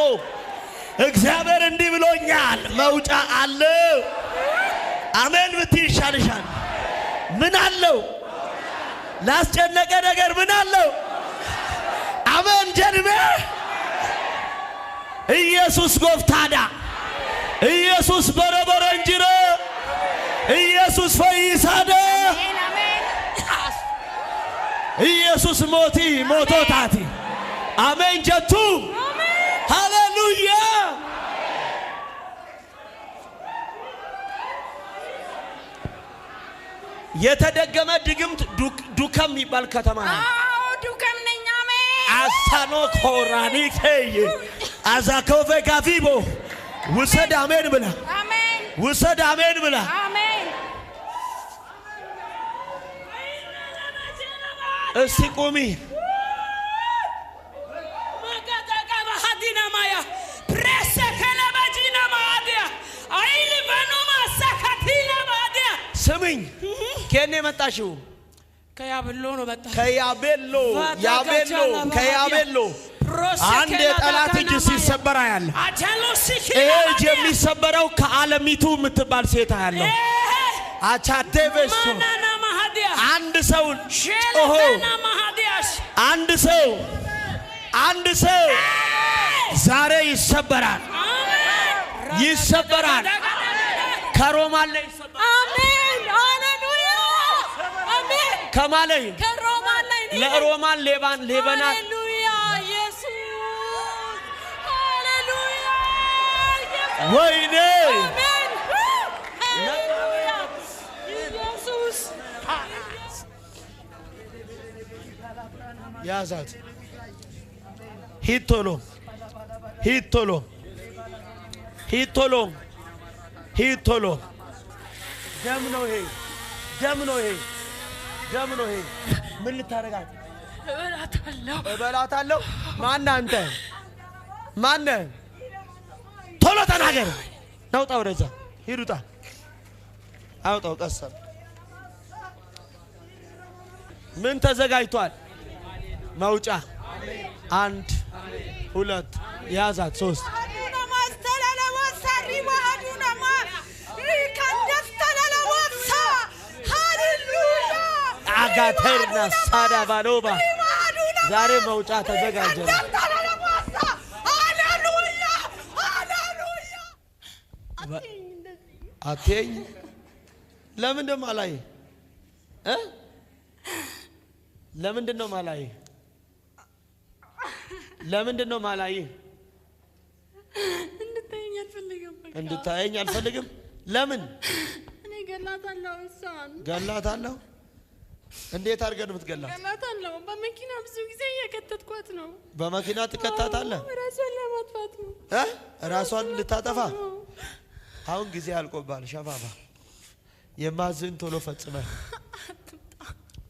እግዚአብሔር እንዲህ ብሎኛል፣ መውጫ አለው። አሜን ብትይ ይሻልሻል። ምን አለው? ላስጨነቀ ነገር ምን አለው? አሜን ጀንሜ ኢየሱስ ጎፍታዳ ኢየሱስ በረበረ እንጅረ ኢየሱስ ፈይሳደ ኢየሱስ ሞቲ ሞቶታቲ አሜን ጀቱ ሃሌሉያ። የተደገመ ድግምት ዱከም ይባል ከተማ ነው። አዎ ዱከም ነኝ። አሜን አሳኖ ኮራኒቴ አዛኮቬ ጋቪቦ ውሰድ አሜን ብላ አሜን ውሰድ አሜን ብላ አሜን። እስቲ ቁሚ። ማጋጋጋ ባህዲና ማያ ፕሬሰ ከለባጂና ማዲያ አይሊ በኑ ማሳካቲና ማዲያ። ስሚኝ፣ ከኔ መጣሽው? ከያቤሎ ነው መጣ። ከያቤሎ ያቤሎ ከያቤሎ አንድ የጠላት እጅ ሲሰበራ ያለ ይሄ እጅ የሚሰበረው ከዓለሚቱ የምትባል ሴት ያለው አቻቴቬሶ አንድ ሰው ጮሆ አንድ ሰው ዛሬ ይሰበራል፣ ይሰበራል። ከሮማን ላይ ይሰበራል። አሜን ሃሌሉያ አሜን። ከማለይ ከሮማን ላይ ለሮማን ሌባና ሃሌሉያ ኢየሱስ ሃሌሉያ ወይኔ አሜን ሃሌሉያ ኢየሱስ ያዛት። ሂድ ቶሎ ሂድ ቶሎ ሂድ ቶሎ ሂድ ቶሎ። ደም ነው ይሄ፣ ደም ነው ይሄ፣ ደም ነው ይሄ። ምን ልታረጋት? እበላታለሁ። ማን አንተ? ማን? ቶሎ ተናገር። ናውጣ ወደዛ ሂዱታ። አውጣው ቀሰም። ምን ተዘጋጅቷል? መውጫ 1 2 ያዛት 3 አጋተርና ሳዳ ባሎባ ዛሬ መውጫ ተዘጋጀ። አትይኝ። ለምንድን ነው ማላይ? ለምንድን ነው ማላይ? ለምንድን ነው ማላይ? እንድታየኝ አልፈልግም። ለምን? እኔ ገላታለሁ። እሷን ገላታለሁ። እንዴት አድርገን የምትገላት? ገላታለሁ። በመኪና ብዙ ጊዜ እየከተትኳት ነው። በመኪና ትከታታለህ? ራሷን ለማጥፋት ነው። ራሷን ልታጠፋ? አሁን ጊዜ አልቆባል። ሸፋፋ የማዝን ቶሎ ፈጽመ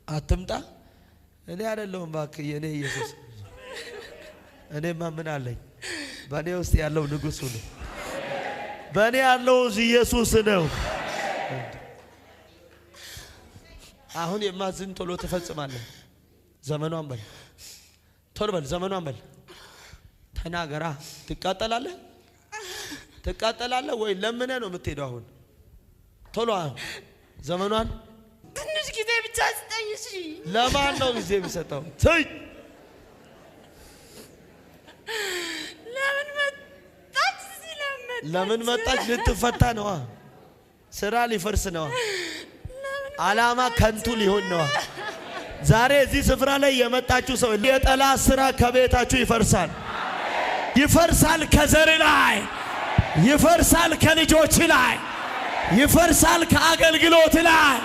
አትምጣ። እኔ አይደለሁም እባክህ፣ የኔ ኢየሱስ። እኔማ ምን አለኝ? በእኔ ውስጥ ያለው ንጉሥ ነው። በእኔ ያለው ኢየሱስ ነው። አሁን የማዝን ቶሎ ትፈጽማለህ። ዘመኗን በል ቶሎ በል፣ ዘመኗን በል ተናገራ። ትቃጠላለህ? ትቃጠላለህ ወይ ለምነህ ነው የምትሄደው? አሁን ቶሎ ዘመኗን ትንሽ ጊዜ ብቻ ስጠኝ። እሺ ለማን ነው ጊዜ የሚሰጠው? ትይ ለምን መጣች? ልትፈታ ነዋ። ስራ ሊፈርስ ነዋ። ዓላማ ከንቱ ሊሆን ነዋ። ዛሬ እዚህ ስፍራ ላይ የመጣችሁ ሰው የጠላት ስራ ከቤታችሁ ይፈርሳል። ይፈርሳል፣ ከዘር ላይ ይፈርሳል፣ ከልጆች ላይ ይፈርሳል፣ ከአገልግሎት ላይ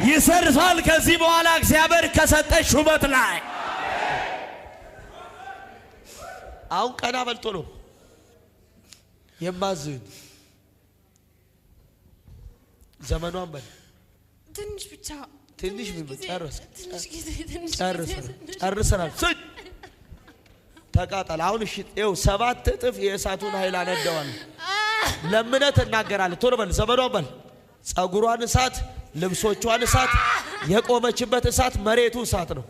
ይሰርሳል። ከዚህ በኋላ እግዚአብሔር ከሰጠሽ ሹመት ላይ አሁን ቀና በልቶ ነው የማዝን ዘመኗን በል ትንሽ ብቻ ትንሽ ጨርስ ትንሽ ጊዜ ትንሽ ጨርሰናል። ተቃጠል። አሁን እሺ ይኸው 7 እጥፍ የእሳቱን ኃይል አነደዋለሁ። ለምነህ ትናገራለህ። ቶሎ በል ዘመኗን በል ጸጉሯን እሳት፣ ልብሶቿን እሳት፣ የቆመችበት እሳት፣ መሬቱ እሳት ነው።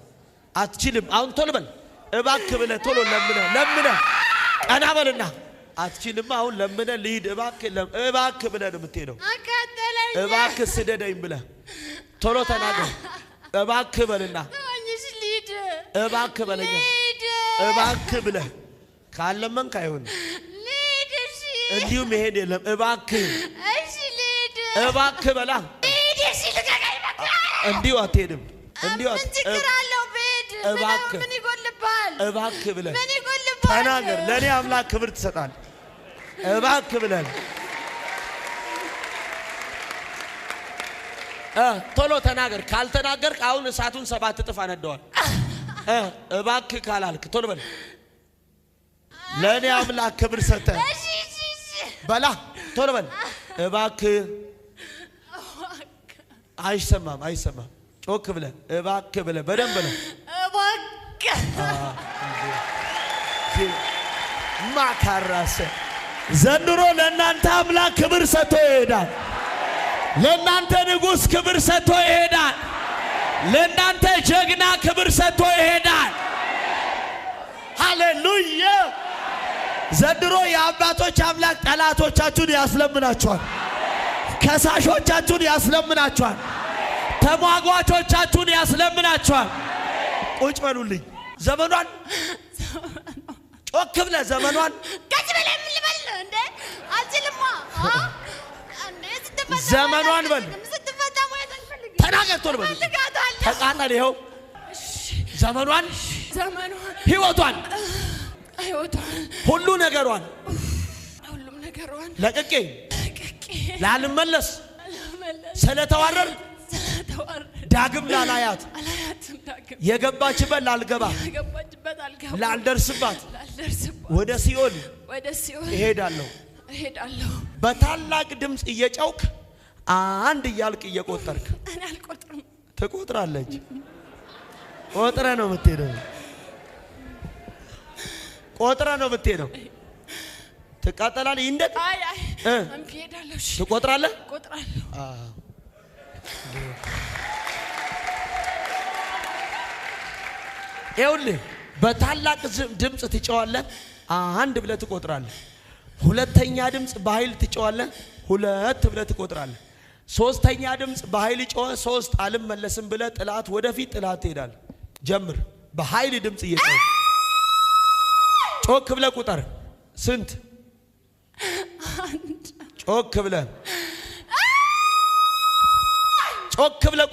አትችልም። አሁን ቶሎ በል እባክህ ብለህ ቶሎ ለምነህ ቀና በልና አትችልም። አሁን ለምነህ ልሂድ እባክህ ብለህ ነው የምትሄደው። እባክህ ስደደኝ ብለህ ቶሎ ተናገር። እባክህ በልና እባክህ በለኛ እባክህ ብለህ ካለመንክ አይሆንም። እንዲሁ መሄድ የለም። እባክህ እባክህ በላ እንዲሁ አትሄድም። እንዲሁ እባክህ ብለህ ተናገር። ለእኔ አምላክ ክብር ትሰጣል። እባክህ ብለህ ቶሎ ተናገር። ካልተናገርክ አሁን እሳቱን 7 እጥፍ አነደዋል። እባክህ ካላልክ ቶሎ በል ለእኔ አምላክ ክብር ሰጠህ በላ ቶሎ በል እባክህ። አይሰማም ጮክ ብለህ እባክህ ብለህ በደንብ ብለህ ማካራሰ ዘንድሮ ለእናንተ አምላክ ክብር ሰጥቶ ይሄዳል። ለእናንተ ንጉሥ ክብር ሰጥቶ ይሄዳል። ለእናንተ ጀግና ክብር ሰጥቶ ይሄዳል። ሃሌሉያ። ዘንድሮ የአባቶች አምላክ ጠላቶቻችሁን ያስለምናችኋል። ከሳሾቻችሁን ያስለምናችኋል። ተሟጓቾቻችሁን ያስለምናችኋል። ቁጭ በሉልኝ። ዘመኗን ጮክ ብለህ ዘመኗን ከዚህ በላይ ምን ልበል እንዴ? አልችልማ ዘመኗን በል ተናገር። ቶሎ በል ተቃጠል። ይኸው ዘመኗን ሕይወቷን ሁሉ ነገሯን ለቅቄ ላልመለስ ስለተዋረር ዳግም ላላያት የገባችበት ላልገባ ላልደርስባት ወደ ሲኦል እሄዳለሁ። በታላቅ ድምፅ እየጨውክ አንድ እያልክ እየቆጠርክ ትቆጥራለች። ቆጥረህ ነው የምትሄደው። ትቃጠላለህ። ይንደቅ ትቆጥራለህ። ይኸውልህ በታላቅ ድምፅ ትጨዋለህ። አንድ ብለህ ትቆጥራለህ። ሁለተኛ ድምፅ በኃይል ትጨዋለህ። 2 ብለህ ትቆጥራለህ። ሶስተኛ ድምፅ በኃይል ጮኸ። 3 አልመለስም ብለህ ጥላት ወደፊት ጥላት ትሄዳለህ። ጀምር። በኃይል ድምፅ እየጮህ ጮክ ብለህ ቁጠር። ስንት? ጮክ ብለህ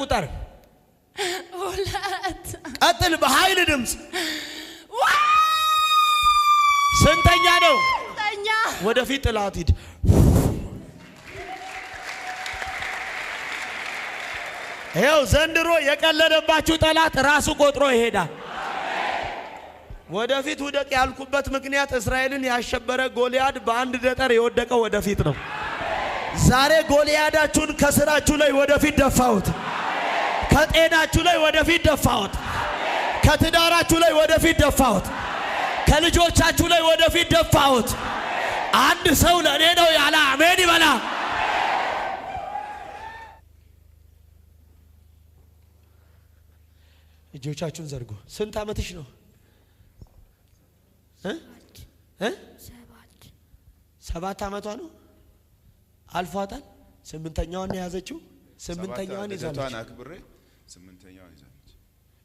ቁጠር። 2 ቀጥል። በኃይል ድምፅ ስንተኛ ነው? ወደፊት ጥላት ሂድ። ይኸው ዘንድሮ የቀለደባችሁ ጠላት ራሱ ቆጥሮ ይሄዳል። ወደፊት ውደቅ ያልኩበት ምክንያት እስራኤልን ያሸበረ ጎልያድ በአንድ ጠጠር የወደቀው ወደፊት ነው። ዛሬ ጎልያዳችሁን ከስራችሁ ላይ ወደፊት ደፋሁት። ከጤናችሁ ላይ ወደፊት ደፋሁት። ከትዳራችሁ ላይ ወደፊት ደፋሁት። ከልጆቻችሁ ላይ ወደፊት ደፋሁት። አንድ ሰው ለእኔ ነው ያለ አሜን ይበላ። እጆቻችሁን ዘርጉ። ስንት ዓመትሽ ነው? 7 ዓመቷ ነው። አልፏታል። 8ኛዋን የያዘችው 8ኛዋን ይዛለች። አክብሬ 8ኛዋን ይዛለች።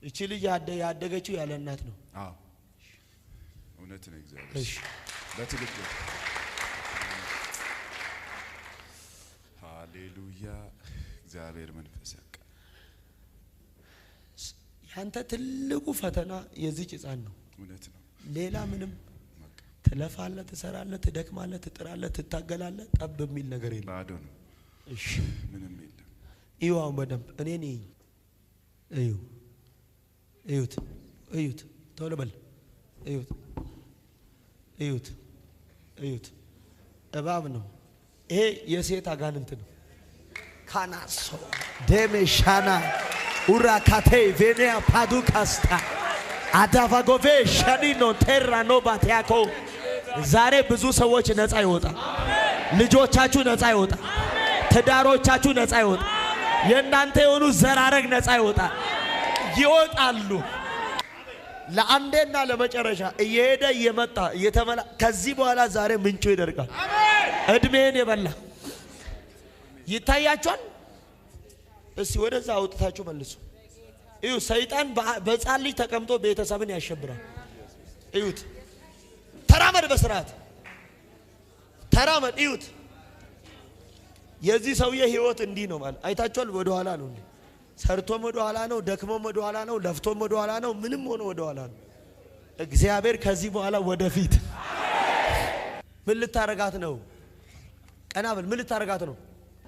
እቺ ልጅ ያደገችው ያለ እናት ነው። አዎ እውነት ነው። እግዚአብሔር እሺ፣ በትክክል ሃሌሉያ። እግዚአብሔር መንፈስ ያውቃል። ያንተ ትልቁ ፈተና የዚህ ሕፃን ነው። እውነት ነው። ሌላ ምንም ትለፋለህ፣ ትሰራለህ፣ ትደክማለህ፣ ትጥራለህ፣ ትታገላለህ። ጠብ የሚል ነገር የለም። ባዶ ነው። እሺ ምንም የለም። ይዋው በደንብ እኔ ነኝ። እዩት፣ ቶሎ በል። እዩት። እባብ ነው። ይሄ የሴት አጋንንት ነው። ካናሶ ደሜሻና ኡራካቴ ቬኔያ ፓዱካስታ አዳቫጎቬ ሻኒኖ ቴራኖ ባቲያኮ ዛሬ ብዙ ሰዎች ነፃ ይወጣ። ልጆቻችሁ ነፃ ይወጣ። ትዳሮቻችሁ ነፃ ይወጣ። የእናንተ የሆኑ ዘራረግ ነፃ ይወጣ ይወጣሉ። ለአንዴና ለመጨረሻ እየሄደ እየመጣ እየተመላ ከዚህ በኋላ ዛሬ ምንጩ ይደርቃል። እድሜን የበላ ይታያችኋል። እስቲ ወደዛ አውጥታችሁ መልሱ። እዩ ሰይጣን በጻል ልጅ ተቀምጦ ቤተሰብን ያሸብራል። እዩት። ተራመድ፣ በስርዓት ተራመድ። እዩት። የዚህ ሰውዬ ህይወት እንዲህ ነው ማለት አይታችኋል። ወደ ኋላ ነው እንዴ? ሰርቶም ወደ ኋላ ነው፣ ደክሞም ወደ ኋላ ነው፣ ለፍቶም ወደ ኋላ ነው፣ ምንም ሆኖ ወደ ኋላ ነው። እግዚአብሔር ከዚህ በኋላ ወደፊት ምን ልታረጋት ነው? ቀና በል። ምን ልታረጋት ነው?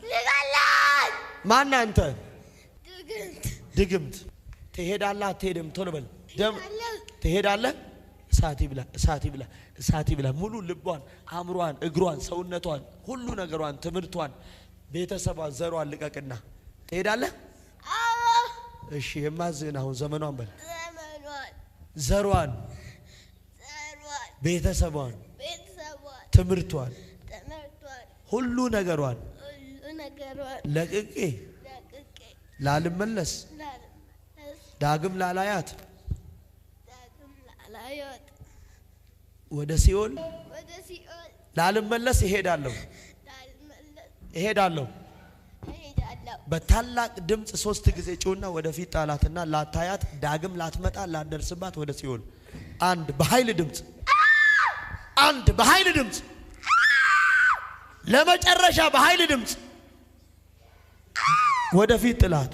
ልጋላት ማን አንተ? ድግምት ትሄዳለህ አትሄድም? ቶሎ በል። ትሄዳለህ። እሳት ይብላ፣ እሳት ይብላ፣ እሳት ይብላ። ሙሉ ልቧን፣ አእምሯን፣ እግሯን፣ ሰውነቷን፣ ሁሉ ነገሯን፣ ትምህርቷን፣ ቤተሰቧን፣ ዘሯን ልቀቅና ትሄዳለህ። እሺ የማዝን አሁን ዘመኗን በል። ዘሯን፣ ቤተሰቧን፣ ትምህርቷን፣ ሁሉ ነገሯን ለቅቄ ላልመለስ ዳግም ላላያት ወደ ሲኦል ላልመለስ እሄዳለሁ እሄዳለሁ። በታላቅ ድምጽ 3 ጊዜ ጮና ወደፊት ጣላትና ላታያት ዳግም ላትመጣ ላደርስባት ወደ ሲኦል። አንድ በኃይል ድምጽ፣ አንድ በኃይል ድምጽ፣ ለመጨረሻ በኃይል ድምጽ ወደፊት ጥላት።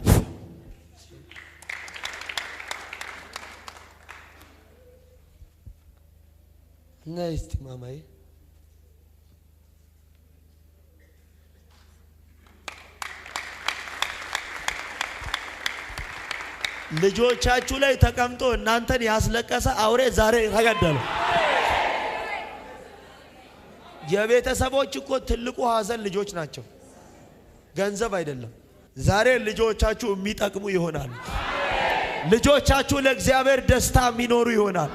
ነይስቲ ማማዬ ልጆቻችሁ ላይ ተቀምጦ እናንተን ያስለቀሰ አውሬ ዛሬ ተገደለ። የቤተሰቦች እኮ ትልቁ ሀዘን ልጆች ናቸው፣ ገንዘብ አይደለም። ዛሬ ልጆቻችሁ የሚጠቅሙ ይሆናል። ልጆቻችሁ ለእግዚአብሔር ደስታ የሚኖሩ ይሆናል።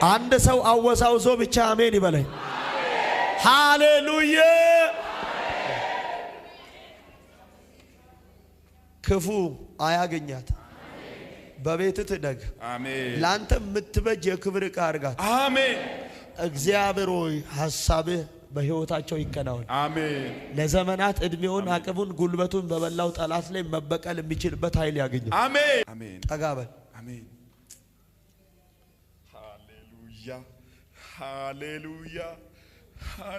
አንድ ሰው አወሳውሶ ብቻ አሜን ይበለኝ። ሃሌሉያ። ክፉ አያገኛት። በቤት ትደግ። አሜን። ላንተ የምትበጅ የክብር ዕቃ አርጋት። አሜን። እግዚአብሔር ሆይ ሐሳብህ በሕይወታቸው ይከናወን። አሜን። ለዘመናት እድሜውን፣ አቅሙን፣ ጉልበቱን በበላው ጠላት ላይ መበቀል የሚችልበት ኃይል ያገኘ። አሜን። አሜን። ጠጋበል። አሜን። ሃሌሉያ፣ ሃሌሉያ፣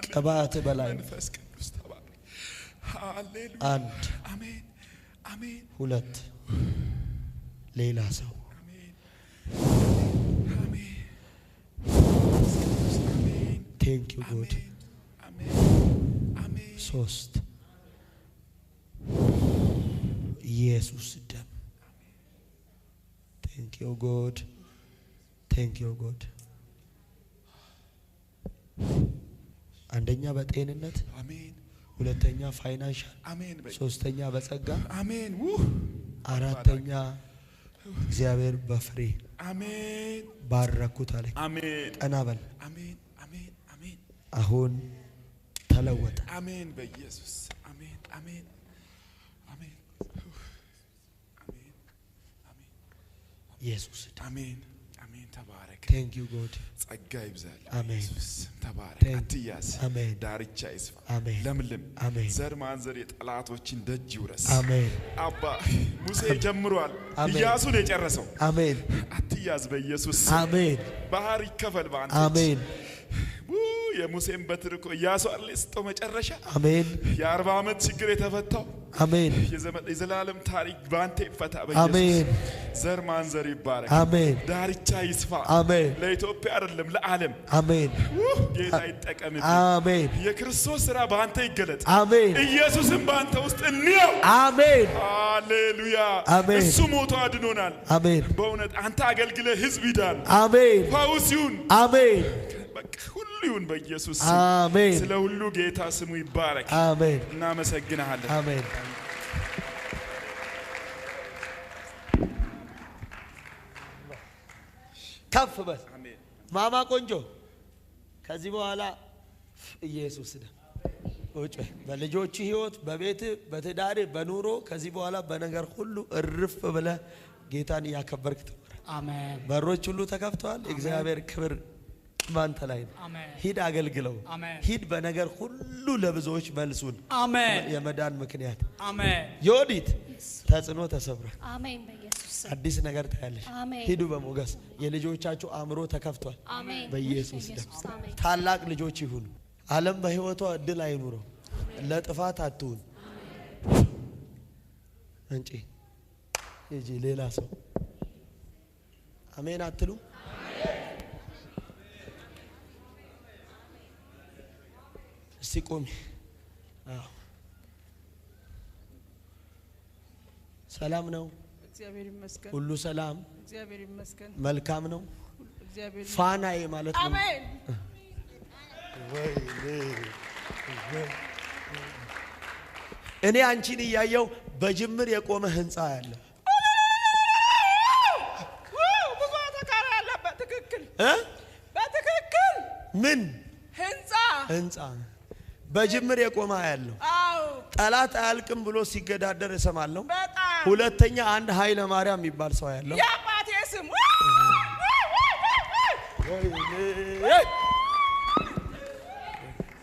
ቅባት በላይ መንፈስ ቅዱስ ተባረክ። ሃሌሉያ። አንድ አሜን፣ አሜን። ሁለት ሌላ ሰው አሜን፣ አሜን። አሜን። ቴንክ ዩ ጎድ። አሜን፣ አሜን። ሶስት ኢየሱስ ደም። ቴንክ ዩ ጎድ፣ ቴንክ ዩ ጎድ። አንደኛ በጤንነት፣ አሜን። ሁለተኛ ፋይናንሻል፣ አሜን። ሶስተኛ በጸጋ፣ አሜን። አራተኛ እግዚአብሔር በፍሬ አሜን። ባረኩት አለ። አሜን። ቀና በል። አሜን፣ አሜን፣ አሜን። አሁን ተለወጠ። አሜን። በኢየሱስ አሜን፣ አሜን፣ አሜን፣ አሜን፣ አሜን። ኢየሱስ አሜን፣ አሜን። ተባረክ። ቴንክ ዩ ጎድ። ጸጋ ይብዛል። አሜን። ኢየሱስ ተባረክ። ቴንክ አትያዝ። አሜን። ዳርቻ ይስፋ። አሜን። ለምልም። አሜን። ዘር ማንዘር የጠላቶችን ደጅ ይውረስ። አሜን። አባ ሙሴ ጀምሯል፣ አሜን። ኢያሱን የጨረሰው። አሜን። አትያዝ በኢየሱስ አሜን። ባህር ይከፈል በአንተ እጅ። አሜን። የሙሴን በትር እኮ ኢያሱ አለ የሰጠው መጨረሻ። አሜን። የ40 ዓመት ችግር የተፈታው አሜን። የዘላለም ታሪክ ባንተ ይፈታ አሜን። በኢየሱስ። ዘር ማንዘር ይባረክ። አሜን። ዳርቻ ይስፋ። አሜን። ለኢትዮጵያ አይደለም ለዓለም አሜን። ጌታ ይጠቀምብህ። አሜን። የክርስቶስ ሥራ በአንተ ይገለጥ። አሜን። ኢየሱስም በአንተ ውስጥ እንየው። አሜን። ሃሌሉያ። አሜን። እሱ ሞቶ አድኖናል። አሜን። በእውነት አንተ አገልግለህ ሕዝብ ይዳን። አሜን። ፈውስ ይሁን። አሜን። በቃ ሁሉ ሁሉ ይሁን በኢየሱስ አሜን። ስለ ሁሉ ጌታ ስሙ ይባረክ። አሜን። እናመሰግናለን። አሜን። ከፍ በል ማማ ቆንጆ። ከዚህ በኋላ ኢየሱስ ደም ቁጭ በልጆች ህይወት በቤት በትዳር በኑሮ ከዚህ በኋላ በነገር ሁሉ እርፍ ብለህ ጌታን ያከበርክ ትኖር። አሜን። በሮች ሁሉ ተከፍተዋል። እግዚአብሔር ክብር ባንተ ላይ ነው። ሂድ አገልግለው። ሂድ በነገር ሁሉ ለብዙዎች መልሱን። አሜን። የመዳን ምክንያት አሜን። ዮዲት ተጽዕኖ ተሰብሯል። አሜን። በኢየሱስ አዲስ ነገር ታያለሽ። ሂዱ በሞገስ የልጆቻችሁ አእምሮ ተከፍቷል። በኢየሱስ ደም ታላቅ ልጆች ይሁኑ። ዓለም በህይወቷ እድል አይኑረው። ለጥፋት አትሁን። እንጪ እጂ ሌላ ሰው አሜን አትሉ? እስቲ ቆሚ። ሰላም ነው? እግዚአብሔር ይመስገን። ሁሉ ሰላም? እግዚአብሔር ይመስገን። መልካም ነው? እግዚአብሔር ፋናዬ ማለት ነው። አሜን። እኔ አንቺን እያየው በጅምር የቆመ ህንፃ ያለ ብዙ ተካራ ያለበት ትክክል በትክክል ምን ህንፃ በጅምር የቆመ ያለው አዎ ጠላት አያልቅም ብሎ ሲገዳደር እሰማለሁ። በጣም ሁለተኛ አንድ ኃይለ ማርያም የሚባል ሰው ያለው የአባቴ ስም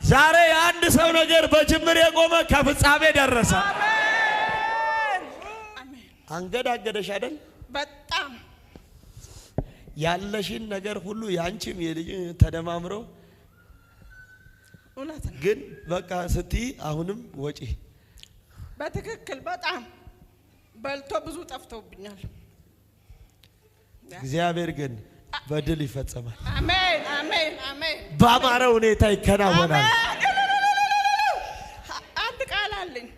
ዛሬ የአንድ ሰው ነገር በጅምር የቆመ ከፍጻሜ ደረሰ። አንገዳገደሽ አይደል? በጣም ያለሽን ነገር ሁሉ ያንቺም የልጅ ተደማምሮ እውነት ነው። ግን በቃ ስትይ አሁንም ወጪ በትክክል በጣም በልቶ ብዙ ጠፍቶብኛል። እግዚአብሔር ግን በድል ይፈጸማል። አሜን አሜን አሜን። በአማረ ሁኔታ ይከናወናል። አንድ ቃል አለኝ።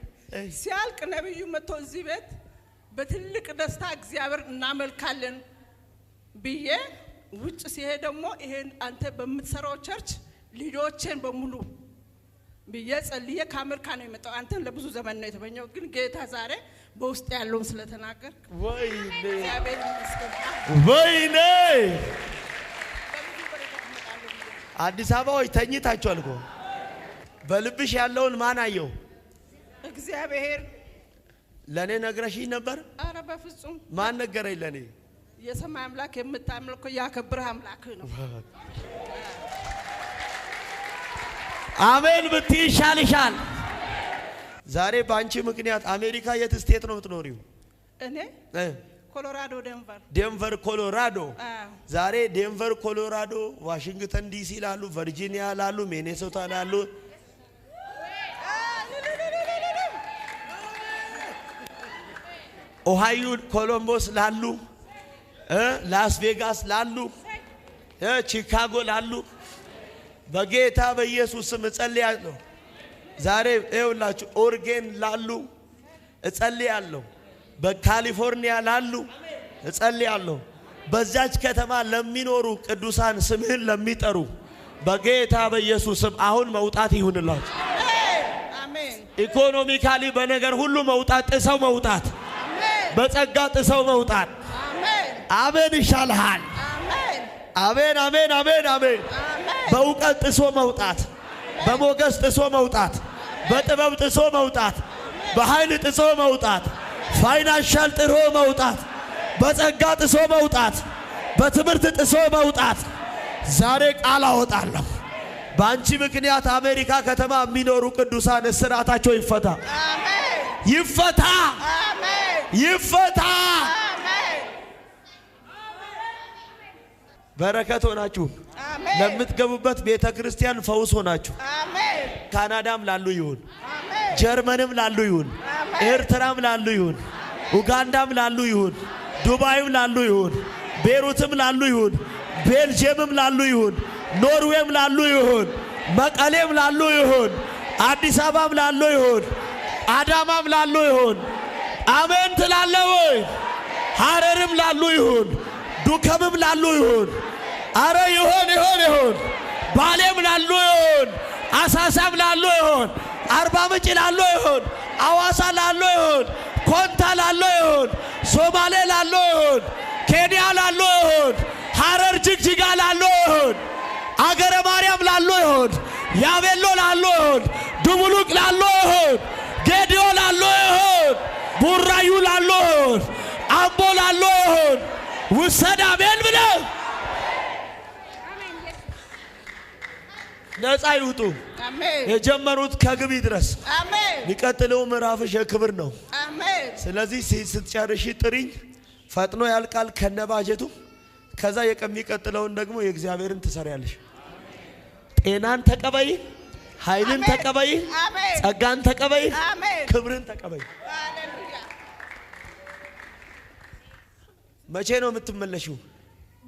ሲያልቅ ነብዩ መጥቶ እዚህ ቤት በትልቅ ደስታ እግዚአብሔር እናመልካለን ብዬ ውጭ ሲሄድ ደግሞ ይሄን አንተ በምትሰራው ቸርች ልጆችን በሙሉ ብዬ ጸልዬ ከአሜሪካ ነው የመጣው። አንተን ለብዙ ዘመን ነው የተመኘው፣ ግን ጌታ ዛሬ በውስጥ ያለውን ስለተናገር ወይኔ እግዚአብሔር ይመስገን። ወይኔ አዲስ አበባዎች ተኝታችኋል እኮ። በልብሽ ያለውን ማን አየው? እግዚአብሔር። ለኔ ነግረሽኝ ነበር? አረ በፍጹም። ማን ነገረኝ? ለኔ የሰማይ አምላክ የምታመልከው ያከብርህ አምላክ ነው። አሜን ብትይ ይሻልሻል። ዛሬ ባንቺ ምክንያት አሜሪካ የት ስቴት ነው የምትኖሪው? እኔ ኮሎራዶ ዴንቨር ኮሎራዶ። ዛሬ ዴንቨር ኮሎራዶ፣ ዋሽንግተን ዲሲ ላሉ፣ ቨርጂኒያ ላሉ፣ ሚኔሶታ ላሉ፣ ኦሃዮ ኮሎምቦስ ላሉ፣ ላስ ቬጋስ ላሉ፣ ቺካጎ ላሉ በጌታ በኢየሱስ ስም እጸልያለሁ። ዛሬ ይኸውላችሁ ኦርጌን ላሉ እጸልያለሁ። በካሊፎርኒያ ላሉ እጸልያለሁ። በዛች ከተማ ለሚኖሩ ቅዱሳን ስምህን ለሚጠሩ በጌታ በኢየሱስ ስም አሁን መውጣት ይሁንላችሁ። አሜን። ኢኮኖሚካሊ በነገር ሁሉ መውጣት፣ ጥሰው መውጣት፣ በጸጋ ጥሰው መውጣት። አሜን ይሻልሃል። አሜን አሜን አሜን አሜን። በእውቀት ጥሶ መውጣት፣ በሞገስ ጥሶ መውጣት፣ በጥበብ ጥሶ መውጣት፣ በኃይል ጥሶ መውጣት፣ ፋይናንሻል ጥሮ መውጣት፣ በጸጋ ጥሶ መውጣት፣ በትምህርት ጥሶ መውጣት። ዛሬ ቃል አወጣለሁ። በአንቺ ምክንያት አሜሪካ ከተማ የሚኖሩ ቅዱሳን እስራታቸው ይፈታ፣ ይፈታ፣ ይፈታ። በረከት ሆናችሁ ለምትገቡበት ቤተ ክርስቲያን ፈውስ ሆናችሁ ካናዳም ላሉ ይሁን፣ ጀርመንም ላሉ ይሁን፣ ኤርትራም ላሉ ይሁን፣ ኡጋንዳም ላሉ ይሁን፣ ዱባይም ላሉ ይሁን፣ ቤሩትም ላሉ ይሁን፣ ቤልጅየምም ላሉ ይሁን፣ ኖርዌይም ላሉ ይሁን፣ መቀሌም ላሉ ይሁን፣ አዲስ አበባም ላሉ ይሁን፣ አዳማም ላሉ ይሁን። አሜን ትላለህ ወይ? ሐረርም ላሉ ይሁን፣ ዱከምም ላሉ ይሁን። አረ ይሁን ይሁን ይሁን። ባሌም ላሉ ይሁን፣ አሳሳም ላሉ ይሁን፣ አርባ ምንጭ ላሉ ይሁን፣ አዋሳ ላሉ ይሁን፣ ኮንታ ላሉ ይሁን፣ ሶማሌ ላሉ ይሁን፣ ኬንያ ላሉ ይሁን፣ ሐረር ጅግጅጋ ላሉ ይሁን፣ አገረ ማርያም ላሉ ይሁን፣ ያቤሎ ላሉ ይሁን፣ ድቡሉቅ ላሉ ይሁን፣ ጌዲዮ ላሉ ይሁን፣ ቡራዩ ላሉ ይሁን፣ አምቦ ላሉ ይሁን ውሰድ አሜን ብለው ነፃ ይውጡ። አሜን። የጀመሩት ከግቢ ድረስ አሜን። የሚቀጥለው ምዕራፍሽ የክብር ነው። አሜን። ስለዚህ ስትጨርሺ ጥሪኝ፣ ፈጥኖ ያልቃል ከነባጀቱ። ከዛ የሚቀጥለውን ደግሞ የእግዚአብሔርን ትሰሪያለሽ። ጤናን ተቀበይ፣ ኃይልን ተቀበይ፣ ጸጋን ተቀበይ፣ ክብርን ተቀበይ። ሃሌሉያ። መቼ ነው የምትመለሺው?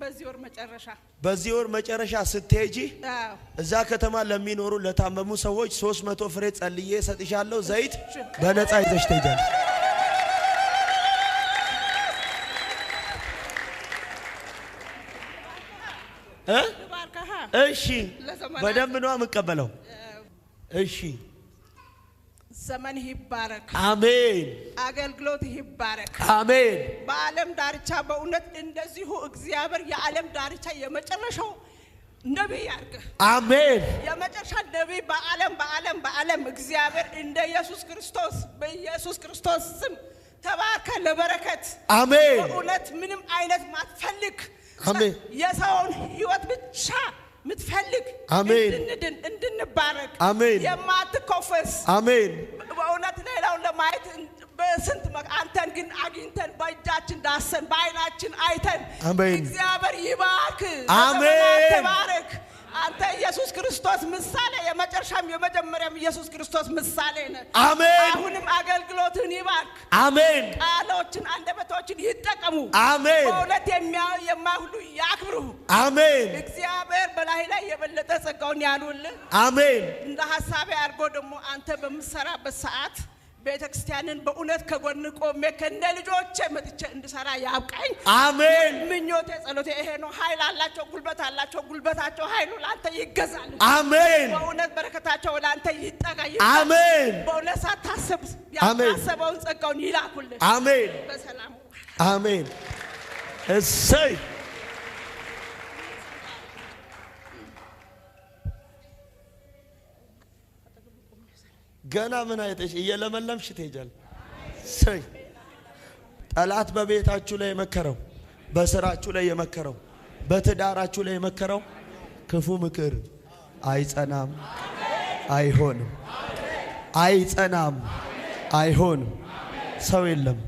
በዚህ ወር መጨረሻ። በዚህ ወር መጨረሻ ስትሄጂ እዛ ከተማ ለሚኖሩ ለታመሙ ሰዎች 300 ፍሬ ጸልዬ ሰጥሻለሁ። ዘይት በነፃ ይዘሽ ትሄጃለሽ። እሺ፣ በደንብ ነው የምቀበለው። እሺ፣ ዘመን ይባረክ። አሜን። አገልግሎት ይባረክ። አሜን። በዓለም ዳርቻ በእውነት እንደዚሁ እግዚአብሔር የዓለም ዳርቻ የመጨረሻው ነቢይ ያርግህ። አሜን። የመጨረሻ ነቢይ በዓለም እግዚአብሔር እንደ ኢየሱስ ክርስቶስ በኢየሱስ ክርስቶስ ስም ተባርከ ለበረከት። አሜን። በእውነት ምንም አይነት ማትፈልግ አሜን። የሰውን ህይወት ብቻ ምትፈልግ አሜን። እንድንባረክ አሜን። የማትኮፈስ አሜን። በእውነት ሌላውን ለማየት በስንት አንተን ግን አግኝተን በእጃችን ዳሰን በአይናችን አይተን እግዚአብሔር ይባርክ። አሜን። ተባረክ። አንተ ኢየሱስ ክርስቶስ ምሳሌ የመጨረሻም የመጀመሪያም ኢየሱስ ክርስቶስ ምሳሌ ነህ። አሜን። አሁንም አገልግሎትን ይባርክ። አሜን። ቃሎችን አንደበቶችን ይጠቀሙ። አሜን። በእውነት የማይሁሉ ያክብሩ። አሜን። እግዚአብሔር በላይ ላይ የበለጠ ጸጋውን ያኑልህ። አሜን። እንደ ሐሳቤ አድርጎ ደግሞ አንተ በምትሰራበት ሰዓት ቤተክርስቲያንን በእውነት ከጎን ቆሜ ከነ ልጆቼ መጥቼ እንድሰራ ያብቃኝ። አሜን። ምኞቴ ጸሎቴ ይሄ ነው። ኃይል አላቸው፣ ጉልበት አላቸው። ጉልበታቸው ኃይሉ ላንተ ይገዛል። አሜን። በእውነት በረከታቸው ላንተ ይጠጋ። አሜን። በእውነት ሳታስብ ያታሰበውን ጸጋውን ይላኩልህ። አሜን። በሰላም አሜን። እሰይ ገና ምን አይተሽ እየለመለምሽ ትሄጃለሽ። ሰይ ጠላት በቤታችሁ ላይ የመከረው፣ በስራችሁ ላይ የመከረው፣ በትዳራችሁ ላይ የመከረው ክፉ ምክር አይጸናም፣ አይሆንም። አይጸናም፣ አይሆንም። ሰው የለም።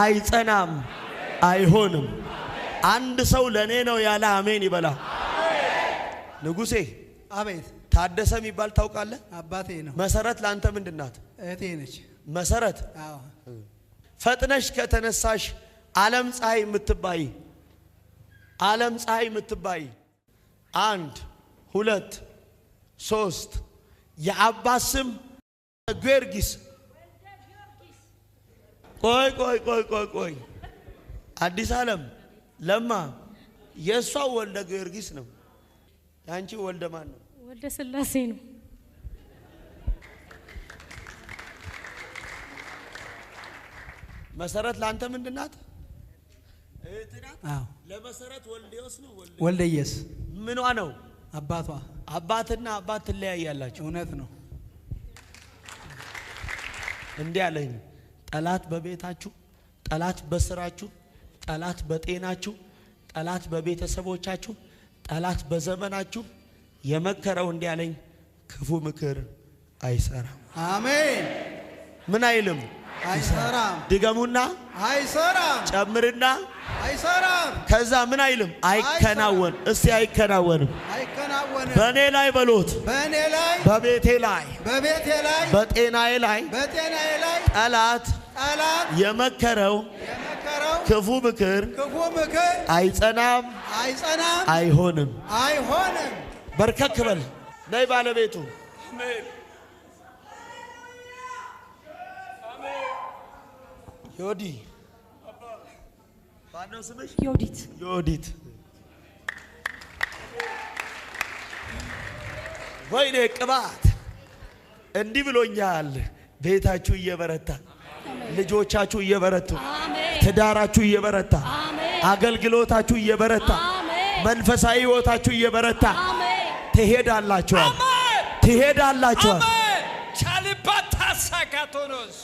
አይጸናም፣ አይሆንም። አንድ ሰው ለኔ ነው ያለ አሜን ይበላ። ንጉሴ አቤት። ታደሰ የሚባል ታውቃለህ? አባቴ ነው። መሰረት ላንተ ምንድናት? እህቴ ነች። መሰረት አዎ። ፈጥነሽ ከተነሳሽ ዓለም ፀሐይ የምትባይ ዓለም ፀሐይ የምትባይ 1 2 3 የአባት ስም ጊዮርጊስ። ቆይ አዲስ ዓለም ለማ የሷ ወልደ ጊዮርጊስ ነው። ያንቺ ወልደ ማን ነው? ወልደ ስላሴ ነው። መሰረት ላንተ ምንድናት? አዎ። ለመሰረት ወልደየስ ነው። ወልደየስ ምኗ ነው? አባቷ። አባትና አባት ትለያያላችሁ። እውነት ነው። እንዲህ አለኝ፣ ጠላት በቤታችሁ፣ ጠላት በስራችሁ፣ ጠላት በጤናችሁ፣ ጠላት በቤተሰቦቻችሁ፣ ጠላት በዘመናችሁ የመከረው እንዲህ አለኝ፣ ክፉ ምክር አይሰራም። አሜን። ምን አይልም? አይሰራም። ድገሙና አይሰራም። ጨምርና አይሰራም። ከዛ ምን አይልም? አይከናወን። እስቲ አይከናወንም። አይከናወንም። በእኔ ላይ በሎት፣ በእኔ ላይ፣ በቤቴ ላይ፣ በቤቴ ላይ፣ በጤናዬ ላይ፣ በጤናዬ ላይ ጠላት የመከረው ክፉ ምክር አይጸናም፣ አይጸናም፣ አይሆንም፣ አይሆንም። በርከክ በል ነይ ባለቤቱ ዮዲ ማነው ስምሽ? ዮዲት። ዮዲት ወይኔ ቅባት እንዲህ ብሎኛል። ቤታችሁ እየበረታ፣ ልጆቻችሁ እየበረቱ፣ ትዳራችሁ እየበረታ፣ አገልግሎታችሁ እየበረታ፣ መንፈሳዊ ሕይወታችሁ እየበረታ ትሄዳላችሁ። ትሄዳላችሁ። ቻልባታ ሳካቶኖስ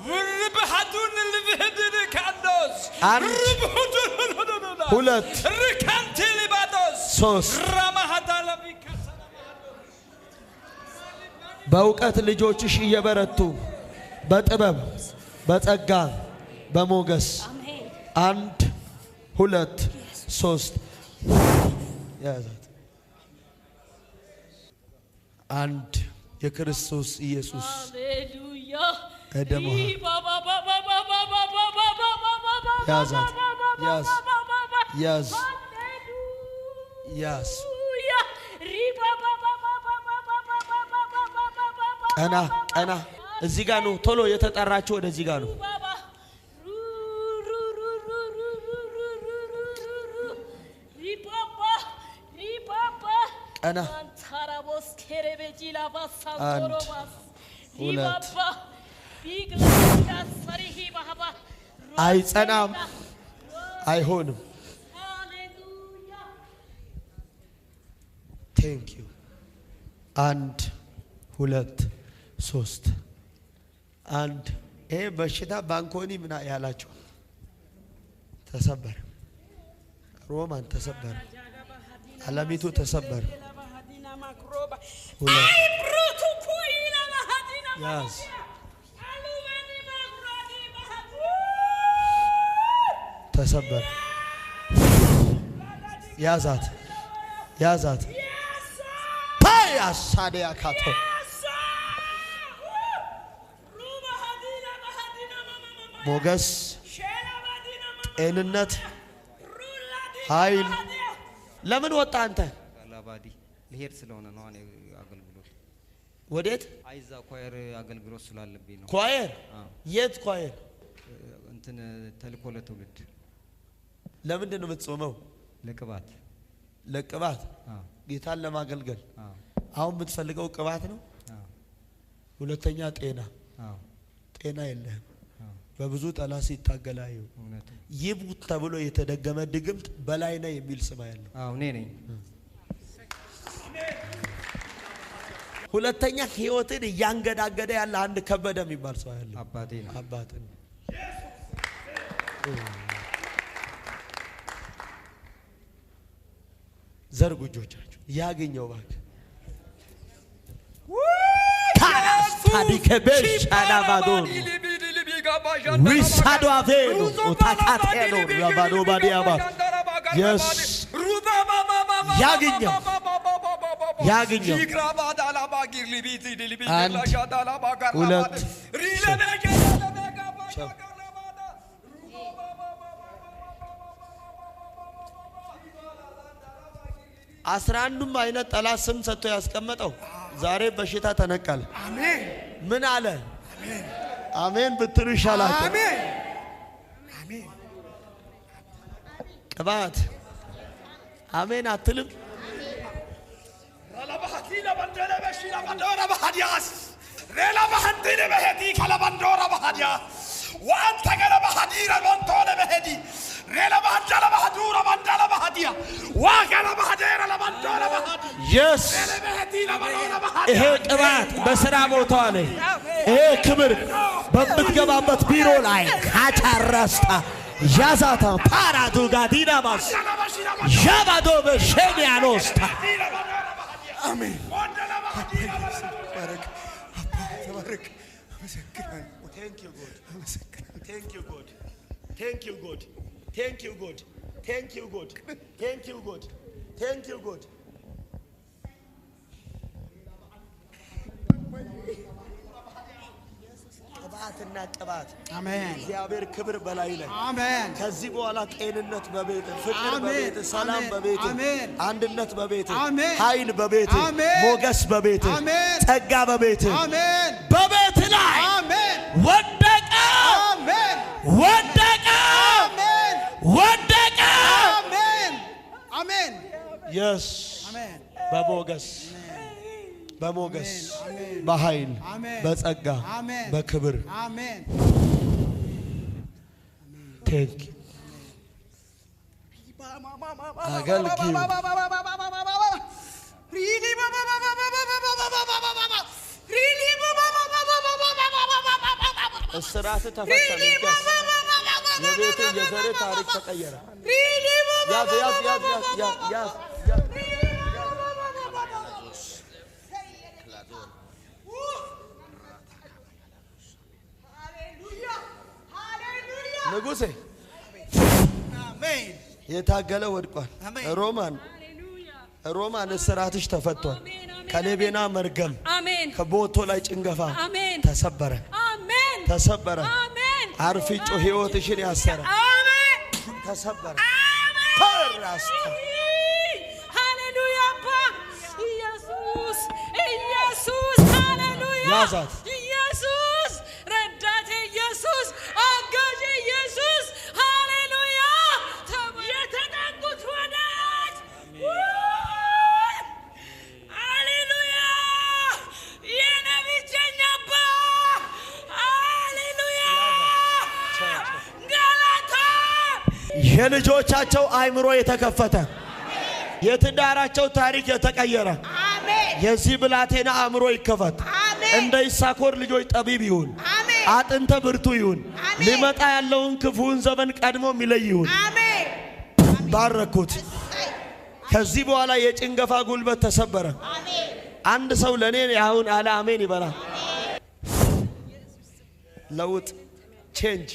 ወርበሃዱን ልብህድን ካንዶስ ሁለት ርካንቲ ሊባዶስ ሶስት ራማሃዳላቢካ በእውቀት ልጆችሽ እየበረቱ በጥበብ በጸጋ በሞገስ 1 2 3 ያዛት 1 የክርስቶስ ኢየሱስ ሃሌሉያ ቀደሞ ያዛት ያዝ ያዝ ያዝ ቀና ቀና እዚህ ጋር ነው ቶሎ የተጠራችሁ ወደዚህ ጋር ነው ቀና አይጸናም አይሆንም ቴንክ ዩ 1 2 3 1 ይሄ በሽታ ባንኮኒ ምና ያላችሁ ተሰበረ ሮማን ተሰበረ አለሚቱ ተሰበረ ያዝ ተሰበረ ያዛት ያዛት ታያሳዲያ ካቶ ሞገስ ጤንነት ኃይል ለምን ወጣ አንተ አላባዲ ልሄድ ስለሆነ ነው እኔ አገልግሎት ወዴት አይዛ ኳየር አገልግሎት ስላለብኝ ነው ኳየር የት ኳየር እንትን ተልኮ ለትውልድ ለምንድን ነው የምትጾመው ለቅባት ለቅባት ጌታን ለማገልገል አሁን የምትፈልገው ቅባት ነው ሁለተኛ ጤና የለህም በብዙ ጠላት ሲታገላዩ ይቡት ተብሎ የተደገመ ድግምት በላይ ነው የሚል ስም ያለው እኔ ነኝ ሁለተኛ ህይወትን ያንገዳገደ ያለ አንድ ከበደ የሚባል ሰው ያለው አባቴ ነው አባቴ ነው ዘርጉ እጆቻችሁ ያገኘው ባክ ታዲከበሽ አላባዶን ዊሳዶ አቬሎ ኦታካቴሎ ራባዶ ባዲያባ የስ ያገኘው ያገኘው ሁለት 11ዱም አይነት ጠላት ስም ሰጥቶ ያስቀመጠው ዛሬ በሽታ ተነቀለ አሜን ምን አለ አሜን አሜን ብትሉ ይሻላል አሜን አሜን ቅባት አሜን አትልም ረላባቲ ለበንደለ በሺ ለበንዶራ በሃዲያስ ረላባቲ ለበሄዲ ከለበንዶራ በሃዲያ ወአንተ ገለበሃዲ ረቦንቶለ በሄዲ ረላባቲ ለበሃዱራ ባንዳለ በሃዲያ ወገለበሃደረ ለበንዶራ በሃዲ yes ይሄ ቅባት በስራ ቦታው ላይ ይሄ ክብር በምትገባበት ቢሮ ላይ ካቻራስታ ያዛታ ፓራቱ ጋዲና ማስ ያባዶ በሸሚያኖስታ አሜን ባረክ ተባረክ thank you god thank you god thank you god thank you god thank you god thank you god thank you god ቅባትና ቅባት አሜን እግዚአብሔር ክብር በላይ ላይ አሜን ከዚህ በኋላ ጤንነት በቤት ፍቅር በቤት ሰላም በቤት አንድነት በቤት ኃይል በቤት ሞገስ በቤት ጸጋ በቤት በቤት ላይ ወደቀ ወደቀ ወደቀ አሜን yes በሞገስ በሞገስ በኃይል በጸጋ በክብር አሜን። ቴንክ አገልግል እስራት ተፈታ። የቤቱ የዘር ታሪክ ተቀየረ። ያዝ ያዝ ያዝ ያዝ ያዝ ንጉሴ አሜን። የታገለ ወድቋል። ሮማን እስራትሽ ተፈቷል። ከሌቤና መርገም ከቦቶ ላይ ጭንገፋ ተሰበረ ተሰበረ። አርፍጮ ህይወትሽን ያሰረ ተሰበረ። ሃሌሉያ አባ ኢየሱስ ኢየሱስ ሃሌሉያ ያዛት ኢየሱስ ረዳቴ ኢየሱስ አጋዤ ኢየሱስ ሃሌሉያ የተጠጉት ወዳጅ ሃሌሉያ የነብይኛ አባ ሃሌሉያ ገላታ የልጆቻቸው አይምሮ የተከፈተ የትዳራቸው ታሪክ የተቀየረ የዚህ ብላቴና አእምሮ ይከፈት። እንደ ይሳኮር ልጆች ጠቢብ ይሁን፣ አጥንተ ብርቱ ይሁን፣ ሊመጣ ያለውን ክፉን ዘመን ቀድሞ የሚለይ ይሁን። ባረኩት። ከዚህ በኋላ የጭንገፋ ጉልበት ተሰበረ። አንድ ሰው ለኔ ያሁን አለ አሜን ይበላል። ለውጥ ቼንጅ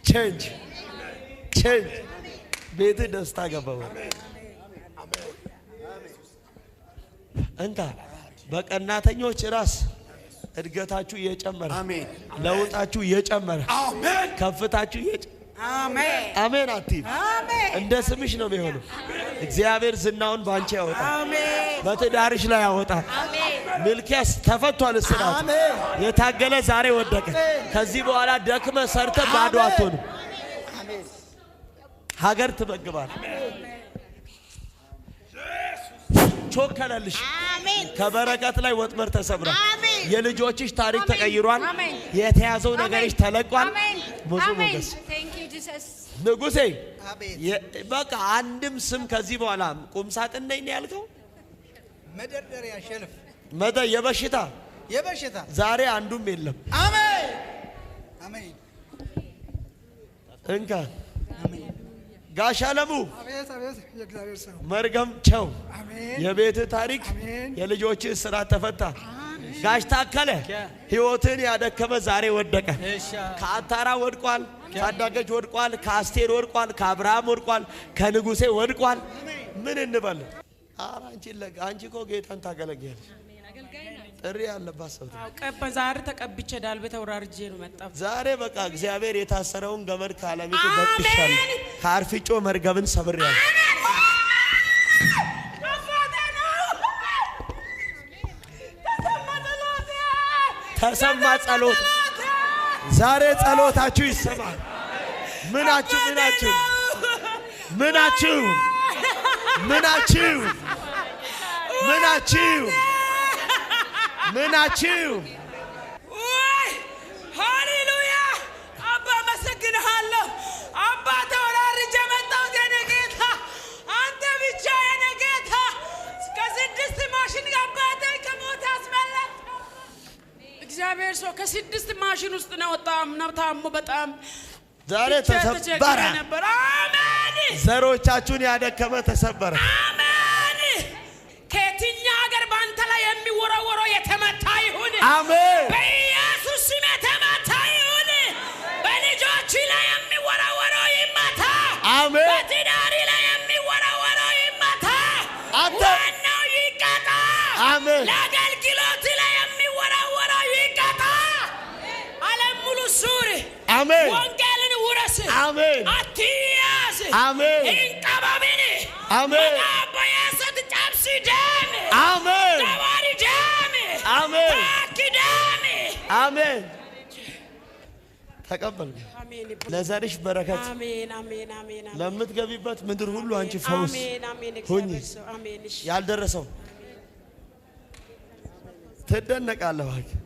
ቼንጅ ቼንጅ ቤት ደስታ ገባው። እንታ በቀናተኞች ራስ እድገታችሁ እየጨመረ ለውጣችሁ እየጨመረ ከፍታችሁ አሜን አሜን አትይ እንደ ስምሽ ነው የሚሆነው። እግዚአብሔር ዝናውን ባንቺ ያወጣል። በትዳርሽ ላይ ያወጣል። ሚልኪያስ ተፈቷል። እስራት የታገለ ዛሬ ወደቀ። ከዚህ በኋላ ደክመ ሰርተ ባዶ አትሆንም። ሀገር ትመግባል። ቾከለልሽ ከበረከት ላይ ወጥመር ተሰብሯል። የልጆችሽ ታሪክ ተቀይሯል። የተያዘው ነገርሽ ተለቋል። ብዙ ሞገስ ንጉሴ በቃ አንድም ስም ከዚህ በኋላ ቁም ሳጥን ነኝ ያልከው መደርደሪያ ሸልፍ የበሽታ ዛሬ አንዱም የለም። አሜን አሜን። እንካ ጋሽ አለሙ አቤት አቤት። የእግዚአብሔር ሰው መርገም ቸው የቤት ታሪክ የልጆች ስራት ተፈታ። ጋሽ ታከለ ህይወትን ያደከመ ዛሬ ወደቀ። ከአታራ ወድቋል፣ ታዳገች ወድቋል፣ ከአስቴር ወድቋል፣ ከአብርሃም ወድቋል፣ ከንጉሴ ወድቋል። ምን እንበል? አንቺ እኮ ጌታን ታገለግያለሽ። ጥሪ ያለባት ሰው ዛሬ ተቀብቼ ዳልቤ ተወራርጄ ነው መጣሁ። ዛሬ በቃ እግዚአብሔር የታሰረውን ገመድ ካለሚቱ በጥሻል። ከአርፍጮ መርገምን ሰብሬያለሁ። ተሰማ ጸሎት። ዛሬ ጸሎታችሁ ይሰማል። ምናችሁ ምናችሁ ምናችሁ ምናችሁ ምናችሁ ምናችሁ ሃሌሉያ አባ መሰግንሃለሁ። አባ ተወራርጄ መጣሁት የኔ ጌታ፣ አንተ ብቻ የኔ ጌታ። ከስድስት ማሽን አባቴ ከሞት አስመለጥ። እግዚአብሔር ሰው ከስድስት ማሽን ውስጥ ነው ወጣም ታሞ በጣም ዛሬ ተሰበረ። አሜን። ዘሮቻችሁን ያደከመ ተሰበረ። አሜን። ከየትኛ ሀገር ባንተ ላይ የሚወረወረው የተመታ ይሁን። አሜን። በኢየሱስ ስም የተመታ ይሁን። በልጆች ላይ የሚወረወረው ይመታ። አሜን። በትዳሪ ላይ የሚወረወረው ይመታ። አንተ ዋናው ይቀጣ። አሜን። ለአገልግሎት ላይ የሚወረወረው ይቀጣ። ዓለም ሙሉ ሱር አሜን። ወንጌልን ውረስ። አሜን። አትያዝ። አሜን። እንቀባብን። አሜን። በየሰት ጨብሲ ደም አሜን። ደዋሪ ደም አሜን። ታኪ ደም አሜን። ተቀበል። ለዘርሽ በረከት አሜን አሜን አሜን። ለምትገቢበት ምድር ሁሉ አንቺ ፈውስ አሜን አሜን። ሁኚ። አሜን። ያልደረሰው ትደነቃለህ። እባክህ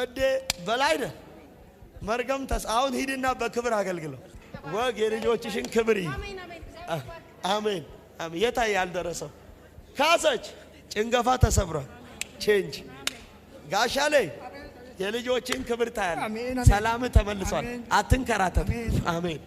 እዴ በላይ ነህ። መርገም አሁን ሂድና በክብር አገልግለው። ወግ የልጆችሽን ክብር ይይ። አሜን አሜን። የታየ ያልደረሰው ካሰች ጭንገፋ ተሰብሯል። ቼንጅ ጋሻ ላይ የልጆችን ክብር ታያለህ። ሰላም ተመልሷል። አትንከራተት። አሜን